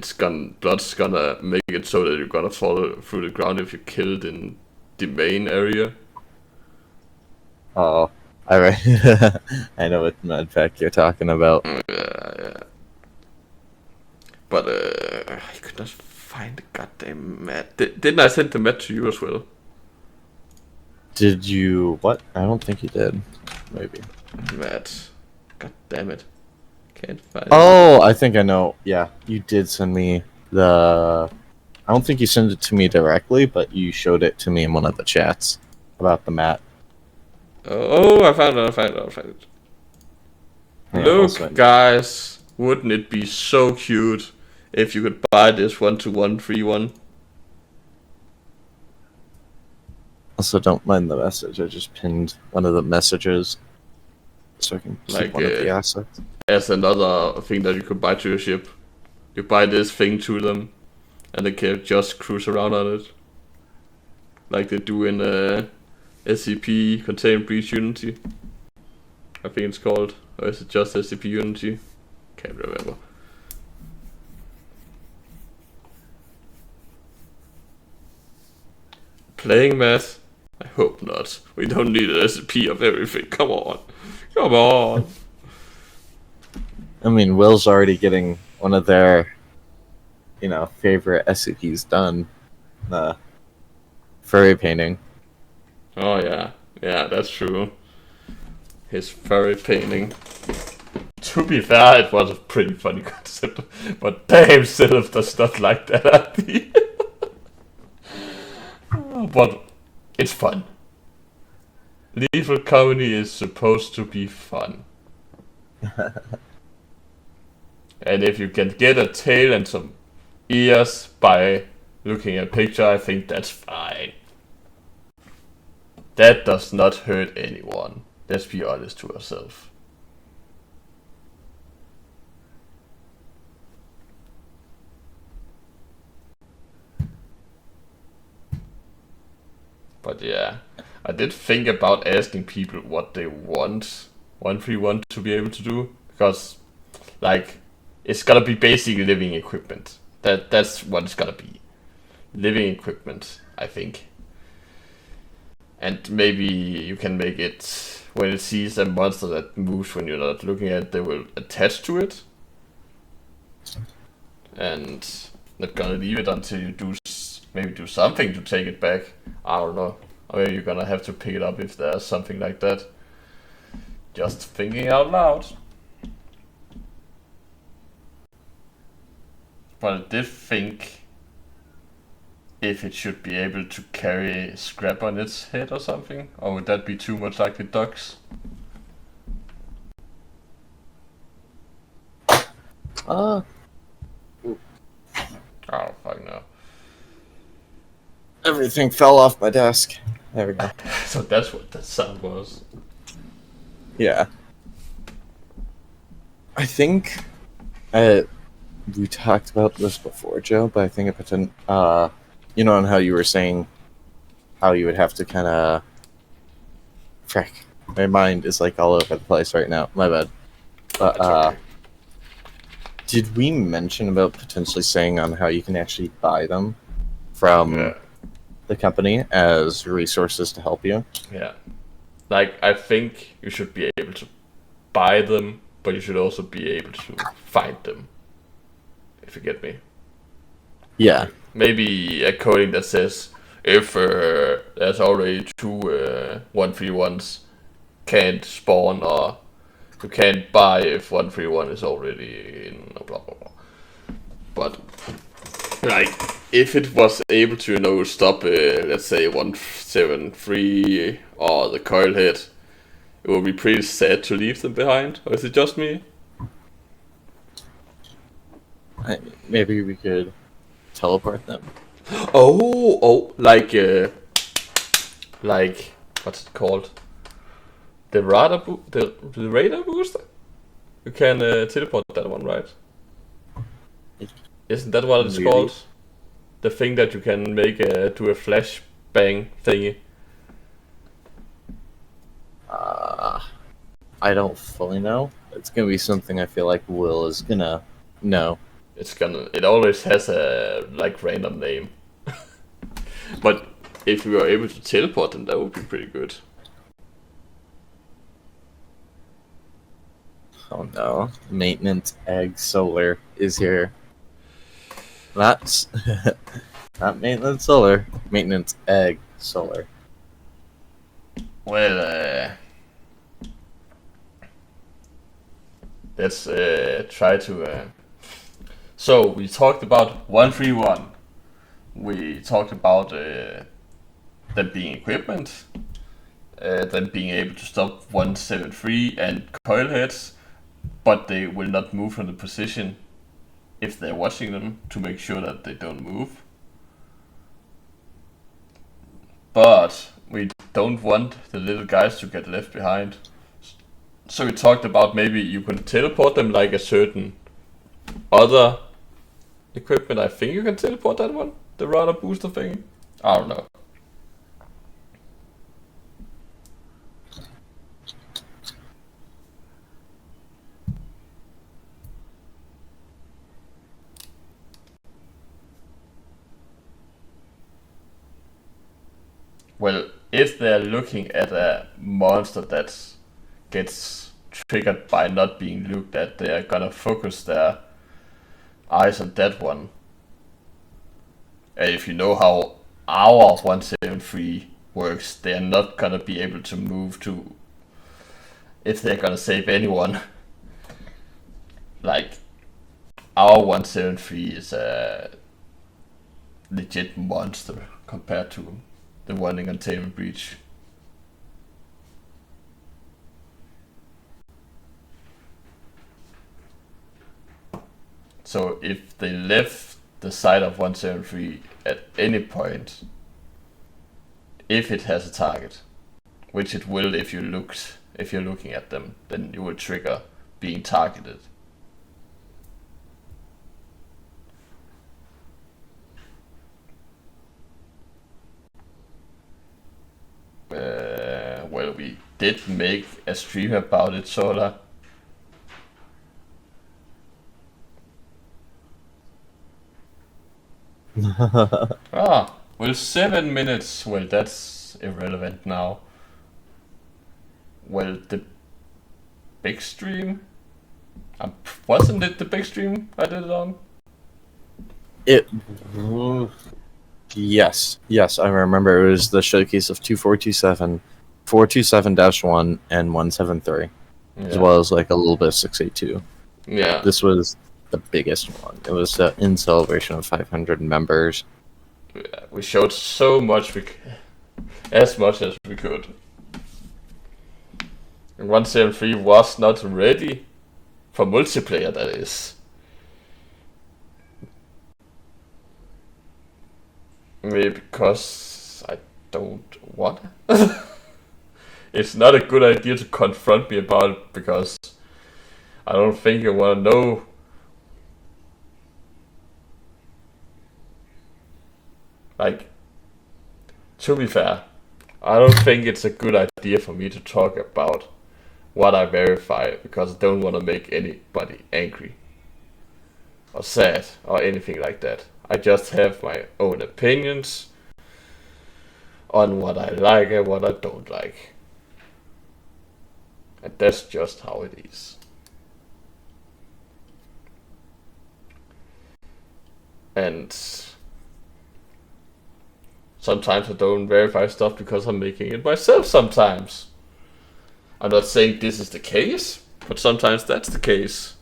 blood's gonna make it so that you're gonna fall through the ground if you kill it in the main area. Oh, alright. I know what mod pack you're talking about. Yeah. But I could not find the goddamn map. Didn't I send the map to you as well? Did you... what? I don't think you did. Maybe. Matt. God damn it. Can't find it. I think I know. Yeah, you did send me the... I don't think you sent it to me directly, but you showed it to me in one of the chats about the mat. Oh, I found it. Yeah, look, guys, wouldn't it be so cute if you could buy this 1-to-1 free one? Also, don't mind the message. I just pinned one of the messages so I can keep one of the assets. As another thing that you could buy to your ship. You buy this thing to them, and they can just cruise around on it. Like they do in SCP Contain Breach Unity. I think it's called. Or is it just SCP Unity? Can't remember. Playing math? I hope not. We don't need an SCP of everything. Come on. Come on. I mean, Will's already getting one of their, favorite SCPs done. Furry painting. Oh, yeah. Yeah, that's true. His furry painting. To be fair, it was a pretty funny concept. But damn, Sylph does not like that idea. But it's fun. Lethal comedy is supposed to be fun. And if you can get a tail and some ears by looking at a picture, I think that's fine. That does not hurt anyone. Let's be honest to ourselves. But yeah, I did think about asking people what they want 131 to be able to do, because like it's gonna be basically living equipment. That's what it's gonna be. Living equipment, I think. And maybe you can make it when it sees a monster that moves when you're not looking at it, they will attach to it. And not gonna leave it until you do something to take it back. I don't know. Or maybe you're gonna have to pick it up if there's something like that. Just thinking out loud. But I did think if it should be able to carry scrap on its head or something, or would that be too much like the ducks? Oh, fuck no. Everything fell off my desk. There we go. So that's what that sound was. Yeah. I think we talked about this before, Joe, but I think it pretend on how you were saying how you would have to kind of... Frick. My mind is like all over the place right now. My bad. But okay. Did we mention about potentially saying on how you can actually buy them from the company as resources to help you? Yeah. Like, I think you should be able to buy them, but you should also be able to find them. If you get me. Yeah. Maybe a coding that says if there's already two 131s can't spawn, or you can't buy if 131 is already in blah blah blah. But like if it was able to stop let's say 173 or the coil head, it would be pretty sad to leave them behind. Or is it just me? Maybe we could teleport them. Oh, like what's it called? The radar booster. You can teleport that one, right? Isn't that what it's called? The thing that you can make do a flash bang thingy. I don't fully know. It's gonna be something I feel like Will is gonna know. It always has a random name. But if we were able to teleport them, that would be pretty good. Oh no. Maintenance Egg Solar is here. That's not maintenance solar. Maintenance egg solar. Well, let's try to. So we talked about 131. We talked about them being equipment, them being able to stop 173 and coil heads, but they will not move from the position if they're watching them to make sure that they don't move. But we don't want the little guys to get left behind. So we talked about maybe you can teleport them like a certain other equipment. I think you can teleport that one, the radar booster thing. I don't know. Well, if they're looking at a monster that gets triggered by not being looked at, they are gonna focus their eyes on that one. And if you know how our 173 works, they are not gonna be able to move to, if they're gonna save anyone. Like, our 173 is a legit monster compared to the one in Containment Breach. So if they left the side of 173 at any point, if it has a target, which it will if you're looking at them, then you will trigger being targeted. Well, we did make a stream about it, sorta. Well, 7 minutes. Well, that's irrelevant now. Well, the big stream? Wasn't it the big stream I did it on? Yes, I remember. It was the showcase of 2427, 427-1, and 173, as well as like a little bit of 682. Yeah. This was the biggest one. It was in celebration of 500 members. Yeah, we showed so much, as much as we could. And 173 was not ready for multiplayer, that is. Maybe because I don't want. It's not a good idea to confront me about it, because I don't think you want to know. Like, to be fair, I don't think it's a good idea for me to talk about what I verify, because I don't want to make anybody angry or sad or anything like that. I just have my own opinions on what I like and what I don't like. And that's just how it is. And sometimes I don't verify stuff because I'm making it myself sometimes. I'm not saying this is the case, but sometimes that's the case.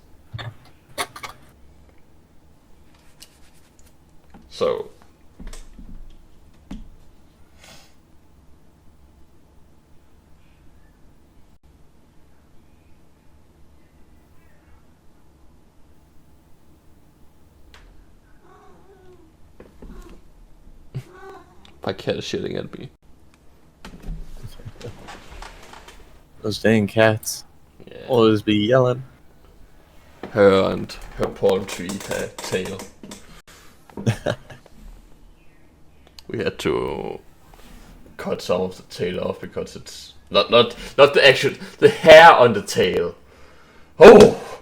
So my cat is shitting at me. Those dang cats. Yeah. Always be yelling. Her and her palm tree tail. We had to cut some of the tail off because it's not the hair on the tail. Oh,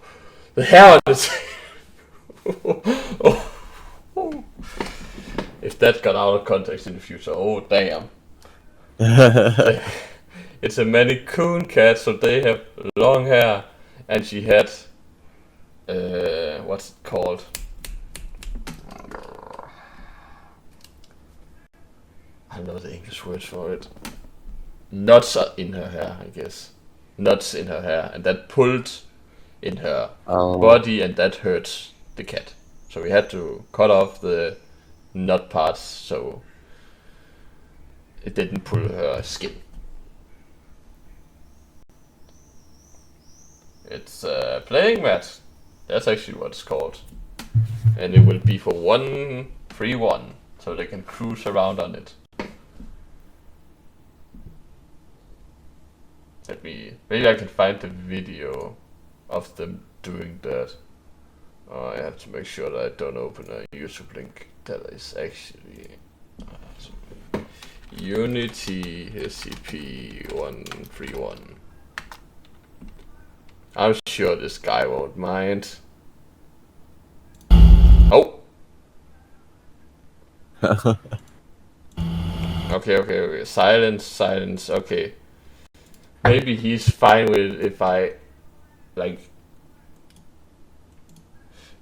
the hair on the tail. Oh. If that got out of context in the future, oh damn. It's a Maine Coon cat, so they have long hair, and she had what's it called? I know the English word for it. Nuts are in her hair, I guess. Nuts in her hair, and that pulled in her body, and that hurt the cat. So we had to cut off the nut parts so it didn't pull her skin. It's a playing mat. That's actually what it's called. And it will be for 1 free 1, so they can cruise around on it. Maybe I can find the video of them doing that. Oh, I have to make sure that I don't open a YouTube link that is actually Unity SCP-131. I'm sure this guy won't mind. Oh! Okay. Silence, okay. Maybe he's fine with if I, like...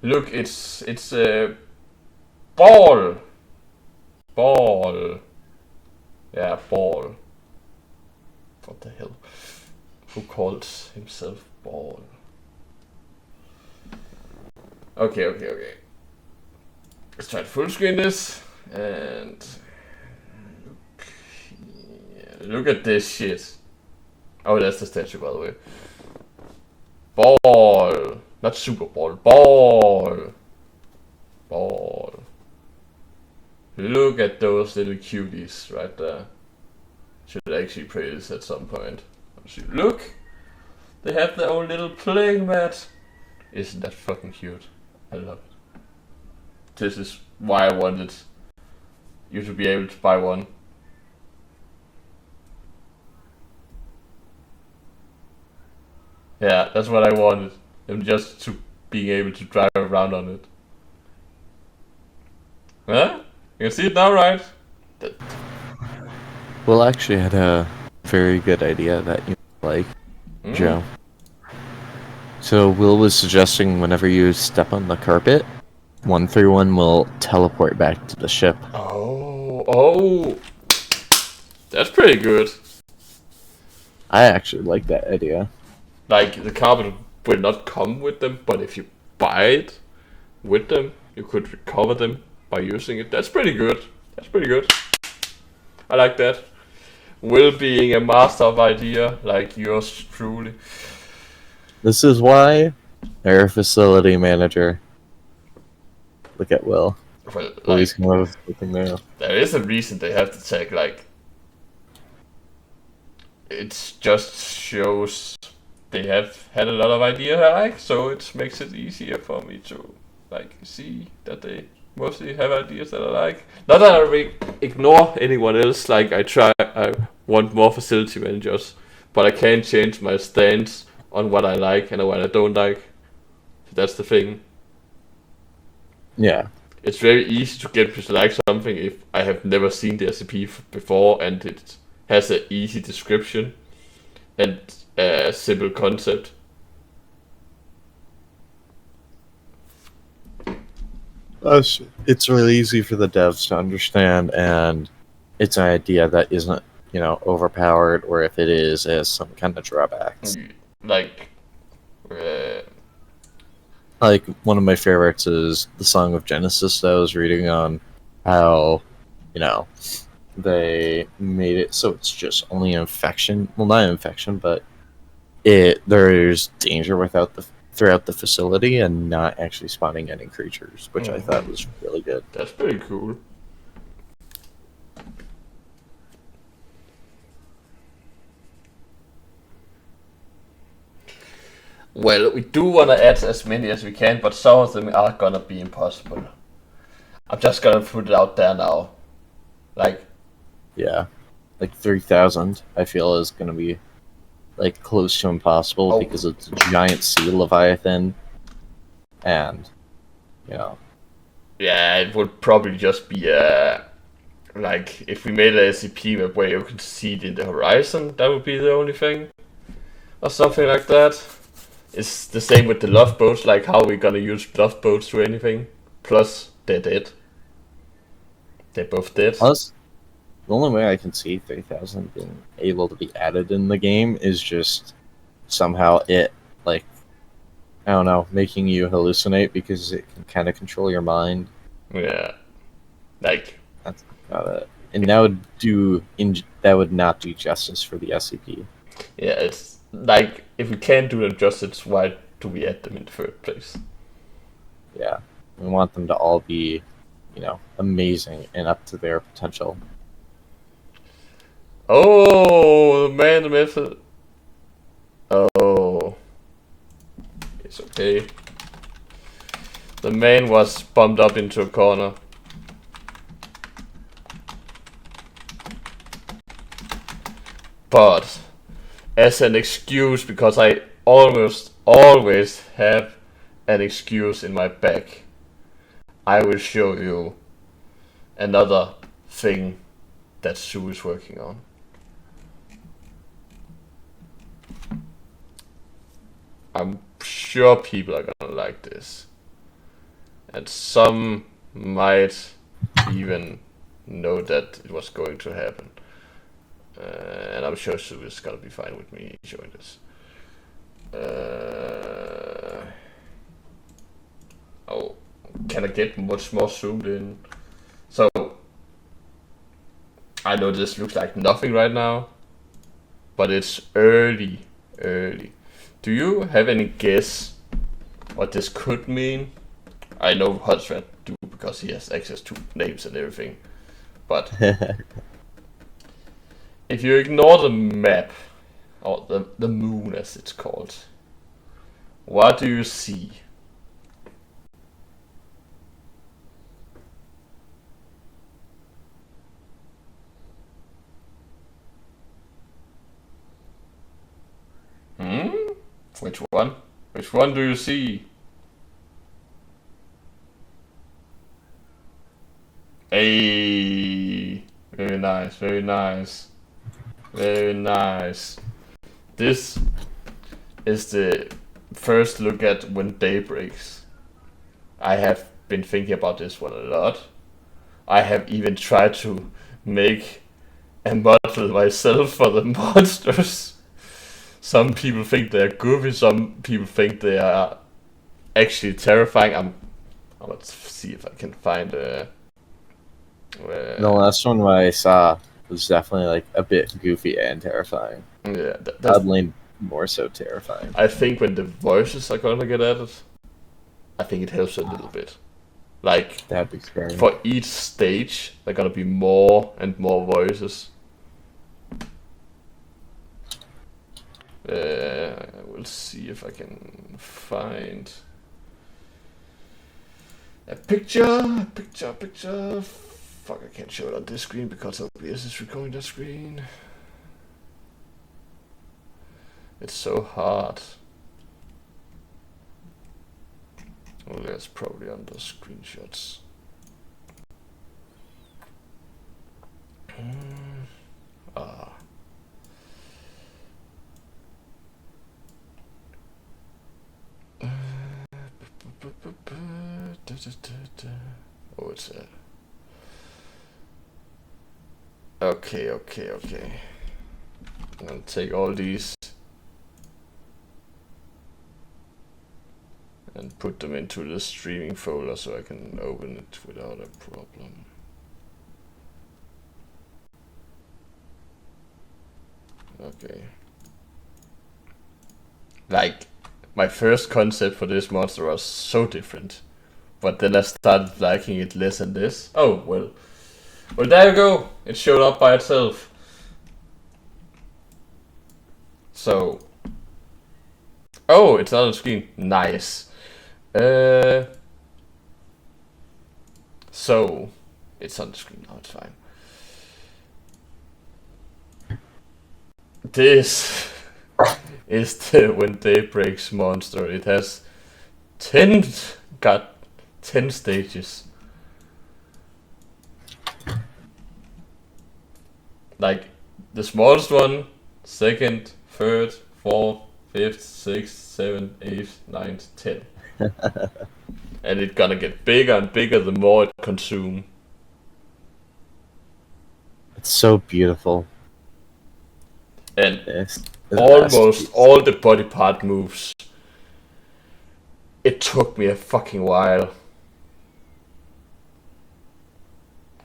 Look, it's a ball! Ball. Yeah, ball. What the hell? Who calls himself ball? Okay. Let's try to full screen this, and look at this shit. Oh, that's the statue, by the way. Ball, not Super Ball. Ball. Look at those little cuties right there. Should actually play this at some point. Look, they have their own little playing mat. Isn't that fucking cute? I love it. This is why I wanted you to be able to buy one. Yeah, that's what I wanted. And just to being able to drive around on it. Huh? You can see it now, right? Will actually had a very good idea that you like, Joe. So Will was suggesting whenever you step on the carpet, 131 will teleport back to the ship. Oh, that's pretty good. I actually like that idea. Like, the carpet will not come with them, but if you buy it with them, you could recover them by using it. That's pretty good. I like that. Will being a master of idea, like yours truly. This is why Air Facility Manager. Look at Will. Well, Always come up with something new. There is a reason they have to take, like... It just shows they have had a lot of ideas I like, so it makes it easier for me to, like, see that they mostly have ideas that I like. Not that I ignore anyone else, like I want more facility managers, but I can't change my stance on what I like and what I don't like. That's the thing. Yeah. It's very easy to get to like something if I have never seen the SCP before and it has an easy description and a simple concept. It's really easy for the devs to understand, and it's an idea that isn't, overpowered, or if it is, has some kind of drawbacks. Like one of my favorites is the Song of Genesis that I was reading on how, they made it so it's just only infection. Well, not infection, but there's danger throughout the facility and not actually spawning any creatures, which I thought was really good. That's pretty cool. Well, we do want to add as many as we can, but some of them are gonna be impossible. I'm just gonna put it out there now. Yeah, 3,000 I feel is gonna be close to impossible because it's a giant sea leviathan, and Yeah, it would probably just be if we made a SCP map where you could see it in the horizon, that would be the only thing, or something like that. It's the same with the love boats, like how we gonna use love boats to anything. Plus, they're dead. They're both dead. The only way I can see 3000 being able to be added in the game is just somehow it, like, I don't know, making you hallucinate because it can kind of control your mind. Yeah, like that's about it. And that would not do justice for the SCP. Yeah, it's like if we can't do them justice, why do we add them in the first place? Yeah, we want them to all be, amazing and up to their potential. Oh, the man method. Oh, it's okay. The man was bumped up into a corner. But as an excuse, because I almost always have an excuse in my back, I will show you another thing that Sue is working on. I'm sure people are gonna like this. And some might even know that it was going to happen. And I'm sure Sue is gonna be fine with me showing this. Oh, can I get much more zoomed in? So, I know this looks like nothing right now, but it's early. Do you have any guess what this could mean? I know Hudsred do because he has access to names and everything, but if you ignore the map, or the moon as it's called, what do you see? Which one? Which one do you see? Hey, very nice, very nice, very nice. This is the first look at when day breaks. I have been thinking about this one a lot. I have even tried to make a model myself for the monsters. Some people think they're goofy, some people think they are actually terrifying. I'm gonna see if I can find the last one I saw was definitely like a bit goofy and terrifying. Yeah, oddly more so terrifying. I think when the voices are gonna get added, I think it helps a little bit. Like, that'd be scary. For each stage, there are gonna be more and more voices. We'll see if I can find a picture. Fuck, I can't show it on this screen because OBS is recording that screen. It's so hard. Well, that's probably on the screenshots. Oh, it's a... Okay. I'm gonna take all these and put them into the streaming folder so I can open it without a problem. Okay. Like, my first concept for this monster was so different, but then I started liking it less and less. Oh, well, there you go. It showed up by itself. So, oh, it's not on the screen. Nice. So, it's on the screen now. It's fine. This is the When Day Breaks monster. It has 10 stages. Like, the smallest one, second, third, fourth, fifth, sixth, seventh, eighth, ninth, 10. And it's gonna get bigger and bigger the more it consumes. It's so beautiful. And It's almost all the body part moves. It took me a fucking while.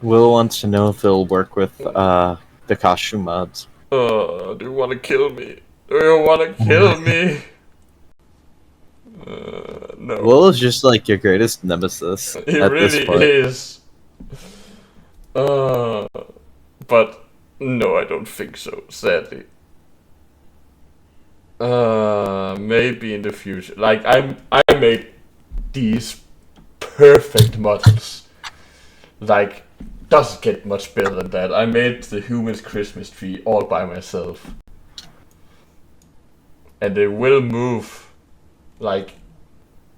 Will wants to know if it'll work with the costume mods. Do you want to kill me? Do you want to kill me? No. Will is just like your greatest nemesis He at really this point. is. But no, I don't think so, sadly. Maybe in the future. Like I made these perfect models. Like, doesn't get much better than that. I made the human's Christmas tree all by myself. And they will move. Like,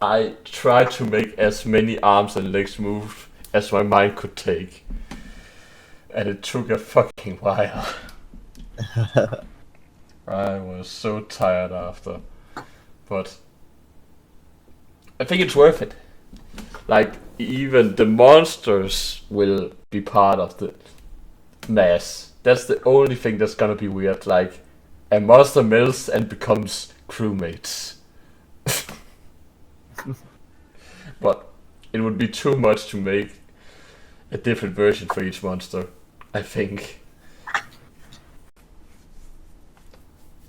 I tried to make as many arms and legs move as my mind could take. And it took a fucking while. I was so tired after. But I think it's worth it. Like, even the monsters will be part of the mass. That's the only thing that's gonna be weird. Like, a monster melts and becomes crewmates. But it would be too much to make a different version for each monster, I think.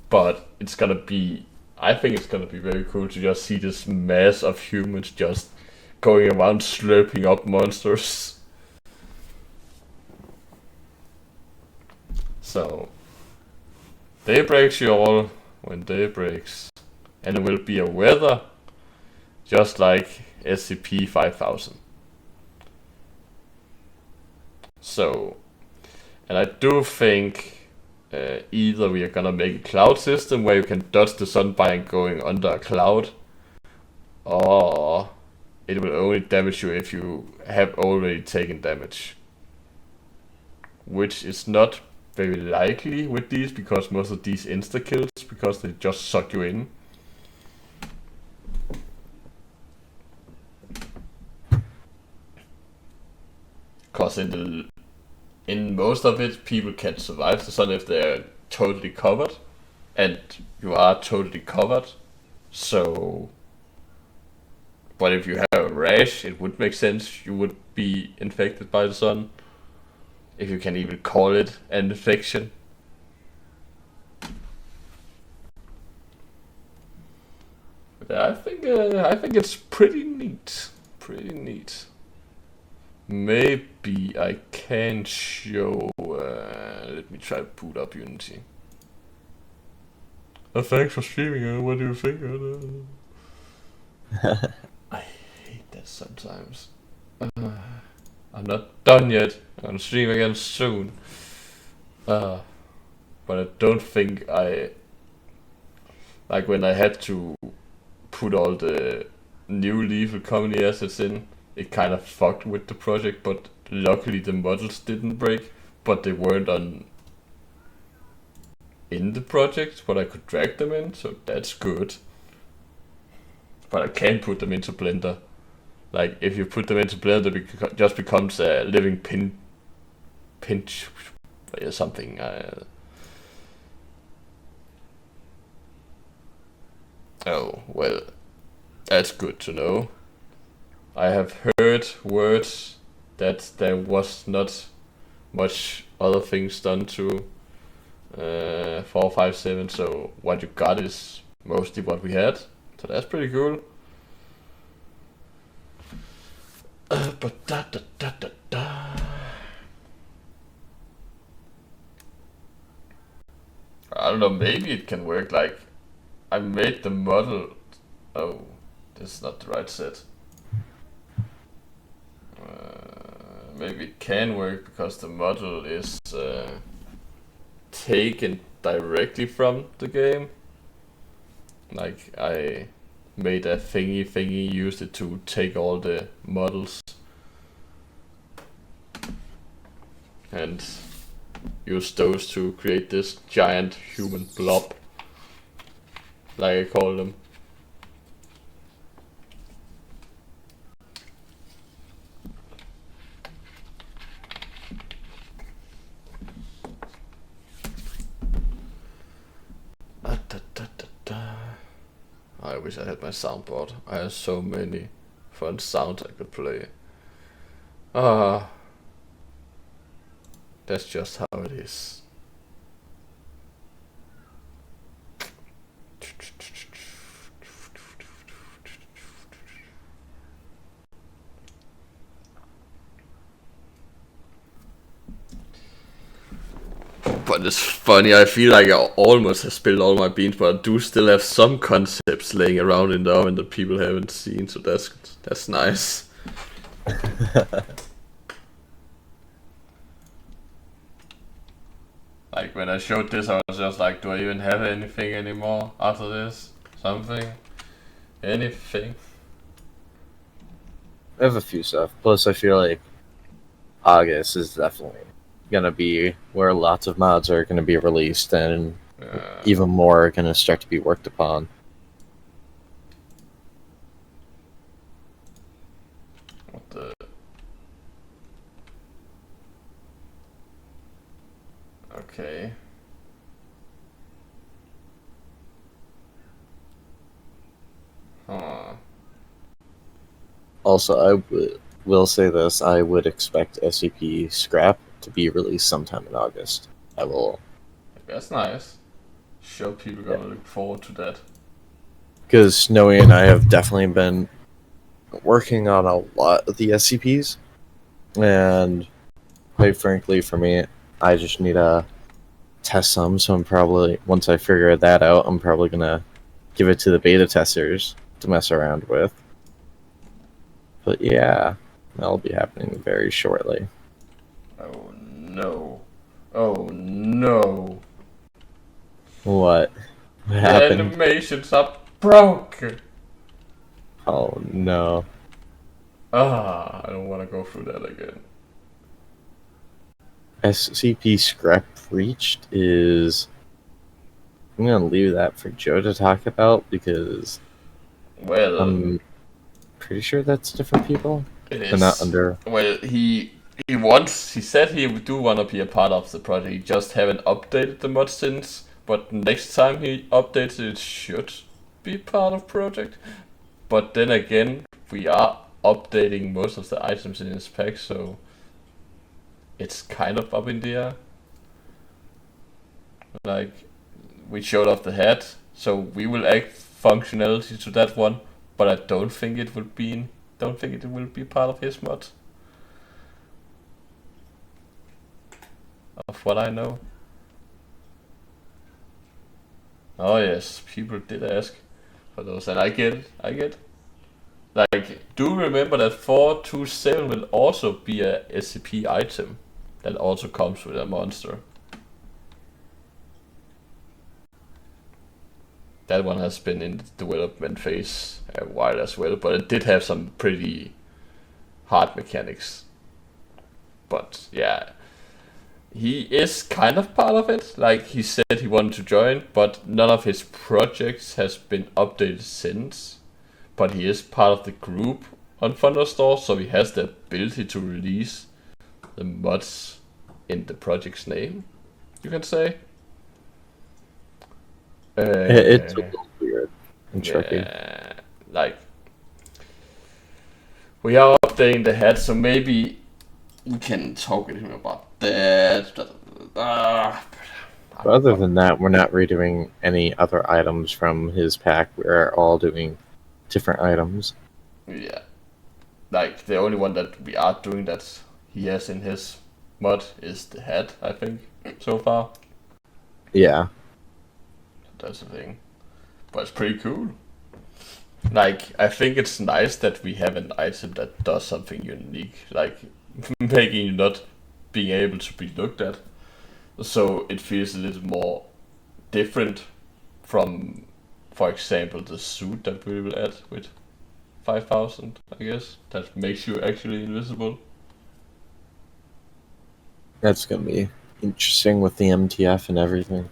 But it's gonna be... I think it's gonna be very cool to just see this mass of humans just going around slurping up monsters. So, day breaks y'all when day breaks. And it will be a weather just like SCP-5000. So, and I do think either we are gonna make a cloud system where you can dodge the sun by going under a cloud, or it will only damage you if you have already taken damage. Which is not very likely with these, because most of these insta-kills, because they just suck you in. Because in most of it, people can survive the sun if they're totally covered, and you are totally covered. So, but if you have a rash, it would make sense you would be infected by the sun, if you can even call it an infection. But I think it's pretty neat. Pretty neat. Maybe I can show. Let me try to boot up Unity. Thanks for streaming. What do you think? I hate that sometimes. I'm not done yet. I'm gonna stream again soon. But I don't think I... Like when I had to put all the new Lethal Company assets in, it kind of fucked with the project, but luckily the models didn't break, but they weren't in the project, but I could drag them in, so that's good. But I can't put them into Blender. Like, if you put them into Blender, it just becomes a living pinch or something. Oh, well, that's good to know. I have heard words that there was not much other things done to 457, so what you got is mostly what we had, so that's pretty cool. But I don't know, maybe it can work. Like, I made the model. Oh, this is not the right set. Maybe it can work because the model is taken directly from the game. Like, I made a thingy, used it to take all the models and use those to create this giant human blob, like I call them. wish I had my soundboard. I have so many fun sounds I could play. That's just how it is. But it's funny, I feel like I almost have spilled all my beans, but I do still have some concepts laying around in the oven that people haven't seen, so that's nice. Like when I showed this, I was just like, do I even have anything anymore after this? Something? Anything? I have a few stuff. Plus, I feel like August is definitely gonna be where lots of mods are gonna be released, and even more are gonna start to be worked upon. What the? Okay. Huh. Also, will say this: I would expect SCP Scrap to be released sometime in August. I will. That's nice. Sure, people gonna look forward to that. Because Noe and I have definitely been working on a lot of the SCPs, and quite frankly, for me, I just need to test some. So I'm probably, once I figure that out, I'm probably gonna give it to the beta testers to mess around with. But yeah, that'll be happening very shortly. Oh no. Oh no. What? What The happened? animations are broken. Oh no. I don't want to go through that again. SCP Scrap Reached is... I'm gonna leave that for Joe to talk about, because Well, I'm pretty sure that's different people. it They're not is. under... Well, he said he do want to be a part of the project. He just haven't updated the mod since. But next time he updates it, should be part of project. But then again, we are updating most of the items in his pack, so it's kind of up in the air. Like, we showed off the head, so we will add functionality to that one, but I don't think it will be part of his mod. Of what I know. Oh yes, people did ask for those, and I get it. Like, do remember that 427 will also be a SCP item that also comes with a monster. That one has been in the development phase a while as well, but it did have some pretty hard mechanics. But yeah, he is kind of part of it. Like, he said he wanted to join, but none of his projects has been updated since. But he is part of the group on thunderstore, so he has the ability to release the mods in the project's name, you can say. It's a little weird and tricky. Yeah, like, we are updating the head, so maybe we can talk with him about that. But other than that, we're not redoing any other items from his pack. We're all doing different items. Yeah. Like, the only one that we are doing that he has in his mod is the head, I think, so far. Yeah. That's the thing. But it's pretty cool. Like, I think it's nice that we have an item that does something unique, like making you not being able to be looked at. So it feels a little more different from, for example, the suit that we will add with 5,000, I guess. That makes you actually invisible. That's gonna be interesting with the MTF and everything.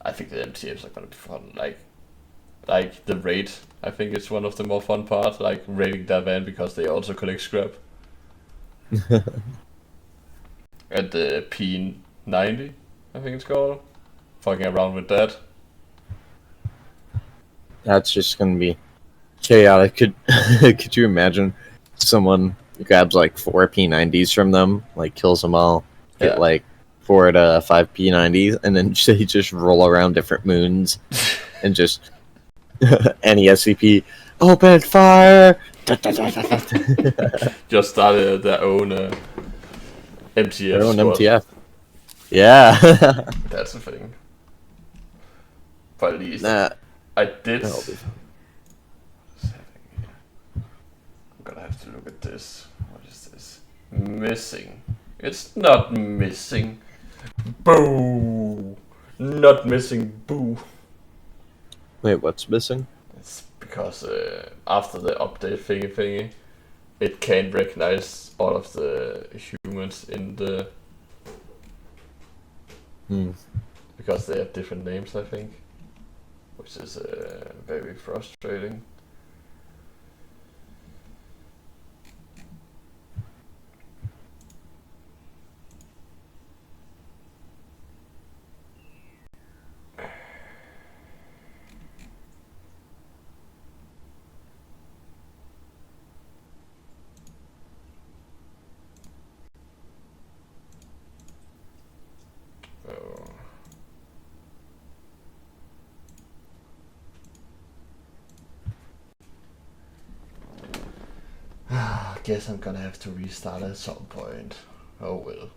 I think the MTFs are gonna be fun. Like the raid, I think it's one of the more fun parts. Like raiding that van because they also collect scrap. And the P90, I think it's called. Fucking around with that. That's just gonna be chaotic. Could you imagine someone grabs like 4 P90s from them, like kills them all, get like 4 to 5 P90s, and then they just roll around different moons and just any SCP open fire. Just started their own MTF. Their own squad. MTF. Yeah. That's the thing. But at least I did. I'm gonna have to look at this. What is this? Missing. It's not missing. Boo! Not missing. Boo. Wait, what's missing? It's because after the update thingy, it can't recognize all of the humans in the. Because they have different names, I think. Which is very frustrating. I guess I'm gonna have to restart at some point. Oh well.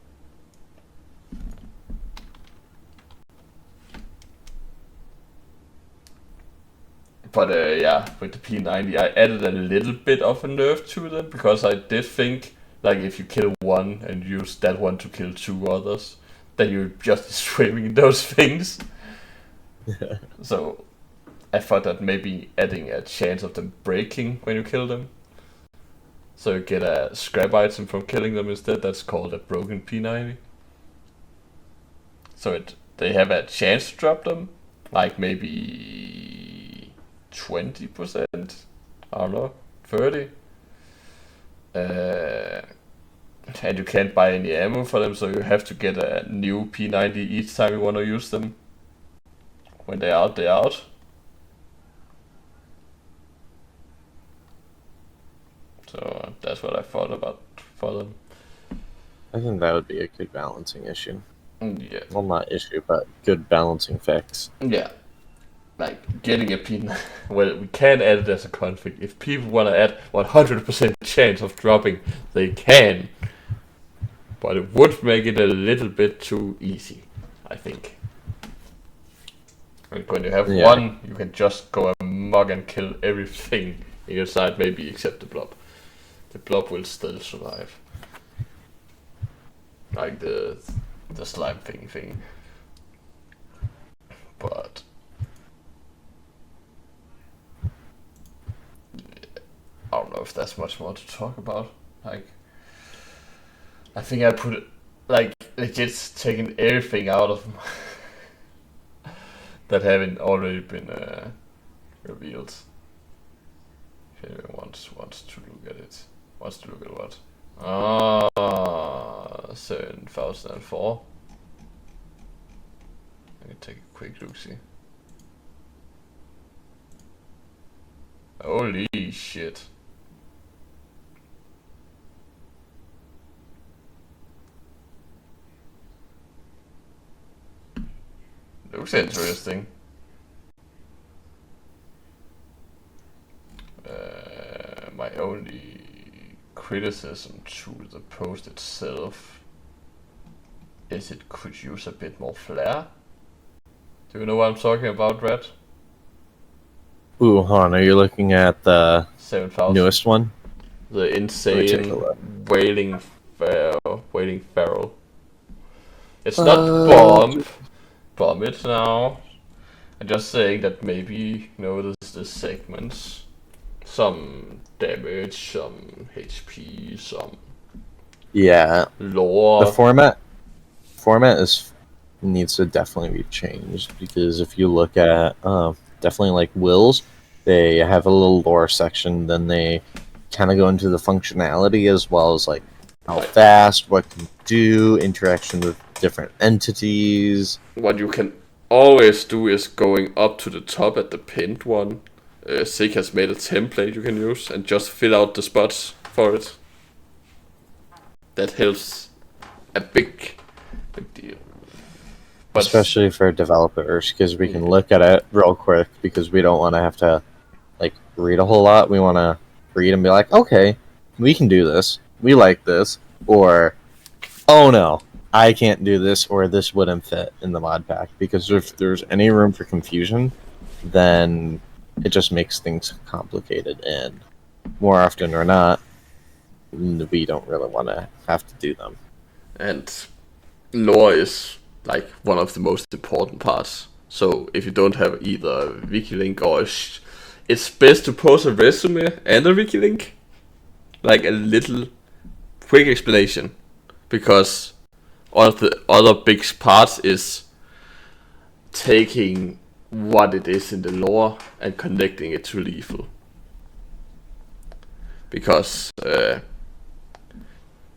But yeah, with the P90, I added a little bit of a nerf to them because I did think, like, if you kill one and use that one to kill 2 others, then you're just swimming those things. So I thought that maybe adding a chance of them breaking when you kill them, so you get a scrap item from killing them instead. That's called a broken P90. So they have a chance to drop them, like maybe 20%. I don't know, 30. And you can't buy any ammo for them, so you have to get a new P90 each time you want to use them. When they're out, they're out. So that's what I thought about for them. I think that would be a good balancing issue. Yeah. Well, not issue, but good balancing fix. Yeah. Like getting a P90. Well, we can add it as a config. If people want to add 100% chance of dropping, they can. But it would make it a little bit too easy, I think. Like when you have one, you can just go amok and kill everything in your side, maybe except the blob. The blob will still survive. Like the slime thing. But I don't know if there's much more to talk about. Like, I think I put it, like, legit taking everything out of that haven't already been revealed. If anyone wants to look at it. Wants to look at what? 7004. I can take a quick look-see. Holy shit. Looks interesting. My only criticism to the post itself is it could use a bit more flair. Do you know what I'm talking about, Red? Ooh, hon, are you looking at the 7000? Newest one? The insane wailing feral. It's not bomb it now. I'm just saying that maybe, there's the segments. Some damage, some HP, some lore. The format needs to definitely be changed, because if you look at definitely like wills, they have a little lore section, then they kind of go into the functionality as well as like how fast, what can do, interaction with different entities. What you can always do is going up to the top at the pinned one, Sig has made a template you can use and just fill out the spots for it. That helps a big deal. But especially for developers, because we can look at it real quick, because we don't want to have to like read a whole lot. We want to read and be like, okay, we can do this. We like this. Or, oh no, I can't do this, or this wouldn't fit in the mod pack. Because if there's any room for confusion, then it just makes things complicated. And more often or not, we don't really want to have to do them. And lore is like one of the most important parts. So if you don't have either a wiki link or it's best to post a resume and a wiki link, like a little quick explanation, because all of the other big parts is taking what it is in the lore and connecting it to lethal. Because there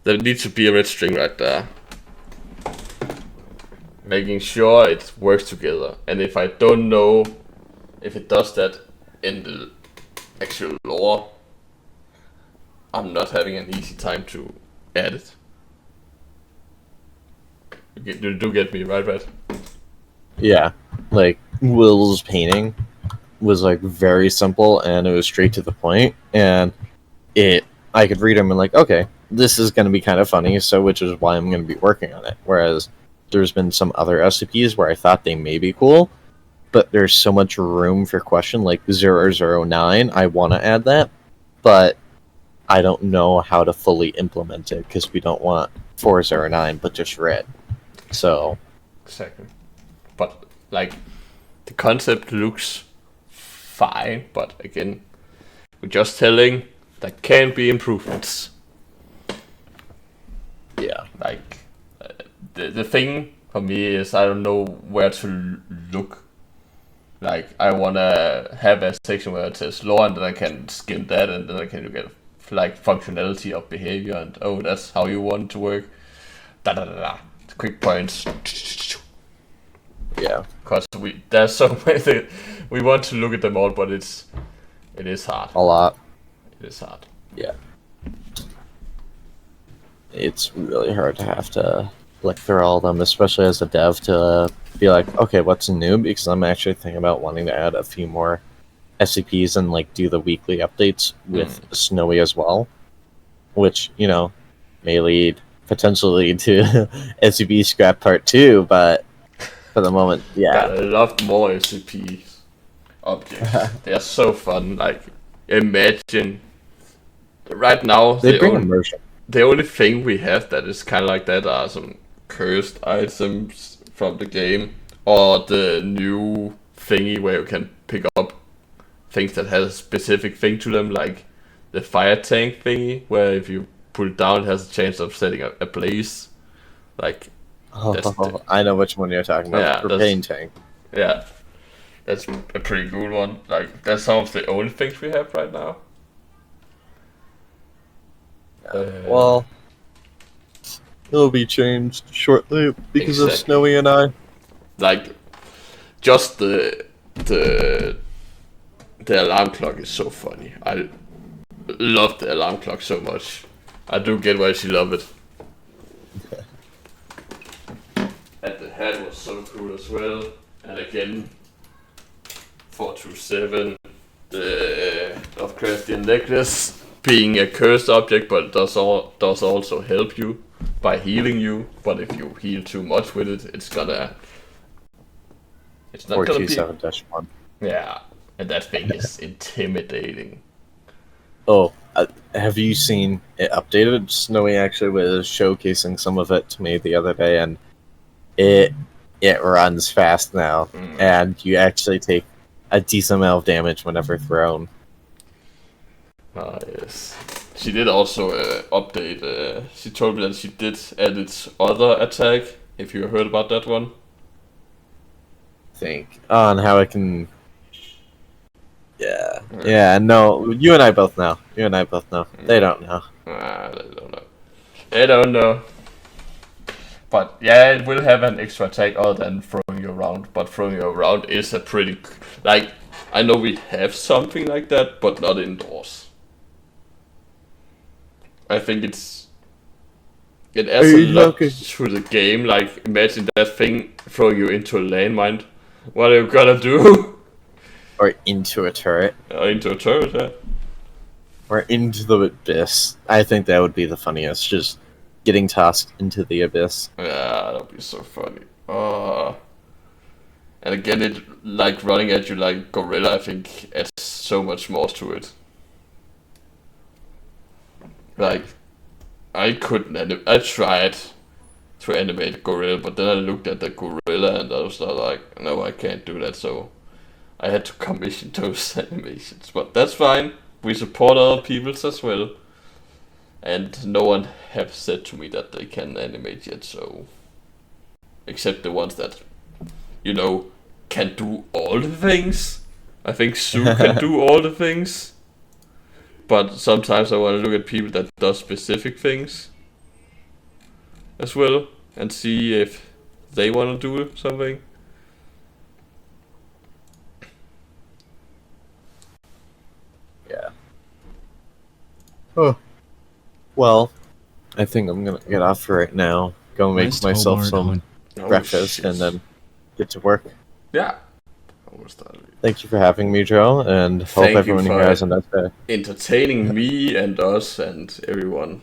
needs to be a red string right there, making sure it works together. And if I don't know if it does that in the actual lore, I'm not having an easy time to add it. You do get me, right? Yeah, like Will's painting was like very simple and it was straight to the point, and I could read them and like, okay, this is going to be kind of funny, so which is why I'm going to be working on it. Whereas there's been some other SCPs where I thought they may be cool, but there's so much room for question, like 009, I want to add that, but I don't know how to fully implement it because we don't want 409, but just red. So exactly. But like the concept looks fine, but again, we're just telling there can be improvements. Yeah, like the thing for me is I don't know where to look. Like I wanna have a section where it says lore, and then I can skim that, and then I can look at like functionality of behavior, and oh, that's how you want it to work. Quick points. Yeah, because there's so many. We want to look at them all, but it is hard. A lot. It is hard. Yeah. It's really hard to have to look through all of them, especially as a dev, to be like, okay, what's new? Because I'm actually thinking about wanting to add a few more SCPs and like do the weekly updates with Snowy as well, which, you know, may lead potentially to SCP Scrap Part 2, but for the moment, yeah. I love more SCP objects. They're so fun. Like, imagine right now they bring immersion. The only thing we have that is kind of like that are some cursed items from the game, or the new thingy where you can pick up things that has a specific thing to them, like the fire tank thingy, where if you pull it down, it has a chance of setting a blaze. Like, I know which one you're talking about. Yeah, Propane tank. Yeah, that's a pretty good one. Like, that's some of the only things we have right now. Well, it'll be changed shortly because of Snowy and I. Like, just the alarm clock is so funny. I love the alarm clock so much. I do get why she love it. And the hat was so cool as well. And again, 427, the Lovecraftian necklace, being a cursed object, but it does also help you by healing you. But if you heal too much with it, it's not gonna be 427-1. Yeah, and that thing is intimidating. Oh, have you seen it updated? Snowy actually was showcasing some of it to me the other day, and it runs fast now, and you actually take a decent amount of damage whenever thrown. Yes. She did also update. She told me that she did add its other attack. If you heard about that one, think on how it can. Yeah. No, you and I both know. They don't know. They don't know. But yeah, it will have an extra attack other than throwing you around. But throwing you around is a pretty, like, I know we have something like that, but not indoors. I think it adds a lot to the game. Like, imagine that thing throwing you into a landmine. What are you gonna do? Or into a turret. Into a turret, yeah. Or into the abyss. I think that would be the funniest. Just getting tossed into the abyss. Yeah, that'd be so funny. And again, it like running at you like gorilla. I think adds so much more to it. Like, I couldn't. I tried to animate a gorilla, but then I looked at the gorilla and I was like, no, I can't do that. So I had to commission those animations. But that's fine. We support other people's as well. And no one have said to me that they can animate yet, so... Except the ones that, can do all the things. I think Sue can do all the things. But sometimes I want to look at people that do specific things as well. And see if they want to do something. Yeah. Oh. Well, I think I'm gonna get off right now. Go make myself some breakfast and then get to work. Yeah. Thank you for having me, Joe, and hope everyone here has a nice day. Entertaining me and us and everyone.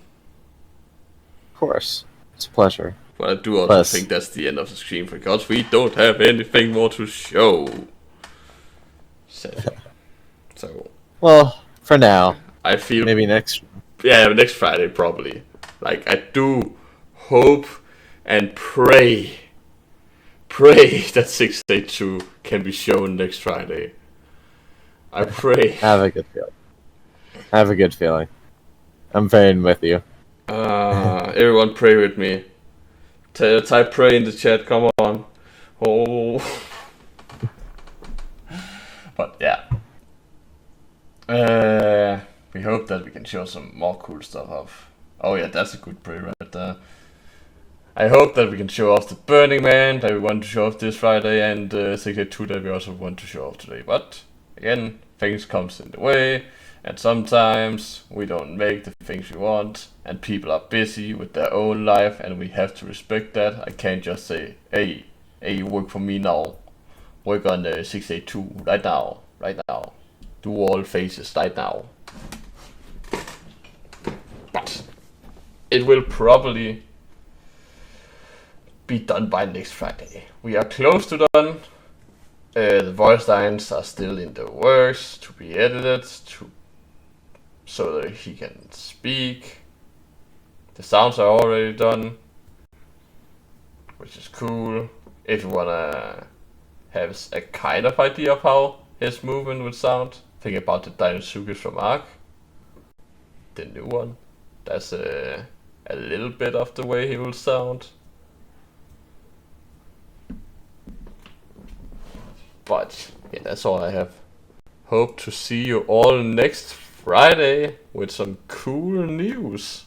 Of course. It's a pleasure. But I do also think that's the end of the stream because we don't have anything more to show. So. Well, for now. I feel maybe next Friday probably. Like, I do hope and pray that 682 can be shown next Friday. I pray. Have a good feeling. I'm praying with you. Everyone pray with me. Type pray in the chat, come on. Oh. But yeah. We hope that we can show some more cool stuff off. Oh yeah, that's a good pray right there. I hope that we can show off the Burning Man that we want to show off this Friday and 682 that we also want to show off today. But again, things comes in the way and sometimes we don't make the things we want and people are busy with their own life and we have to respect that. I can't just say, hey, you work for me now. Work on 682 right now. Do all phases right now. But it will probably be done by next Friday. We are close to done. The voice lines are still in the works to be edited so that he can speak. The sounds are already done, which is cool. If you wanna have a kind of idea of how his movement would sound, think about the Dinosuchus from Ark, the new one. That's a little bit of the way he will sound. But yeah, that's all I have. Hope to see you all next Friday with some cool news.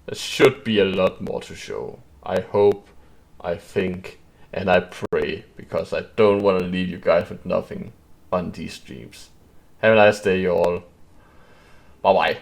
There should be a lot more to show. I hope, I think, and I pray, because I don't want to leave you guys with nothing on these streams. Have a nice day, you all. Bye bye.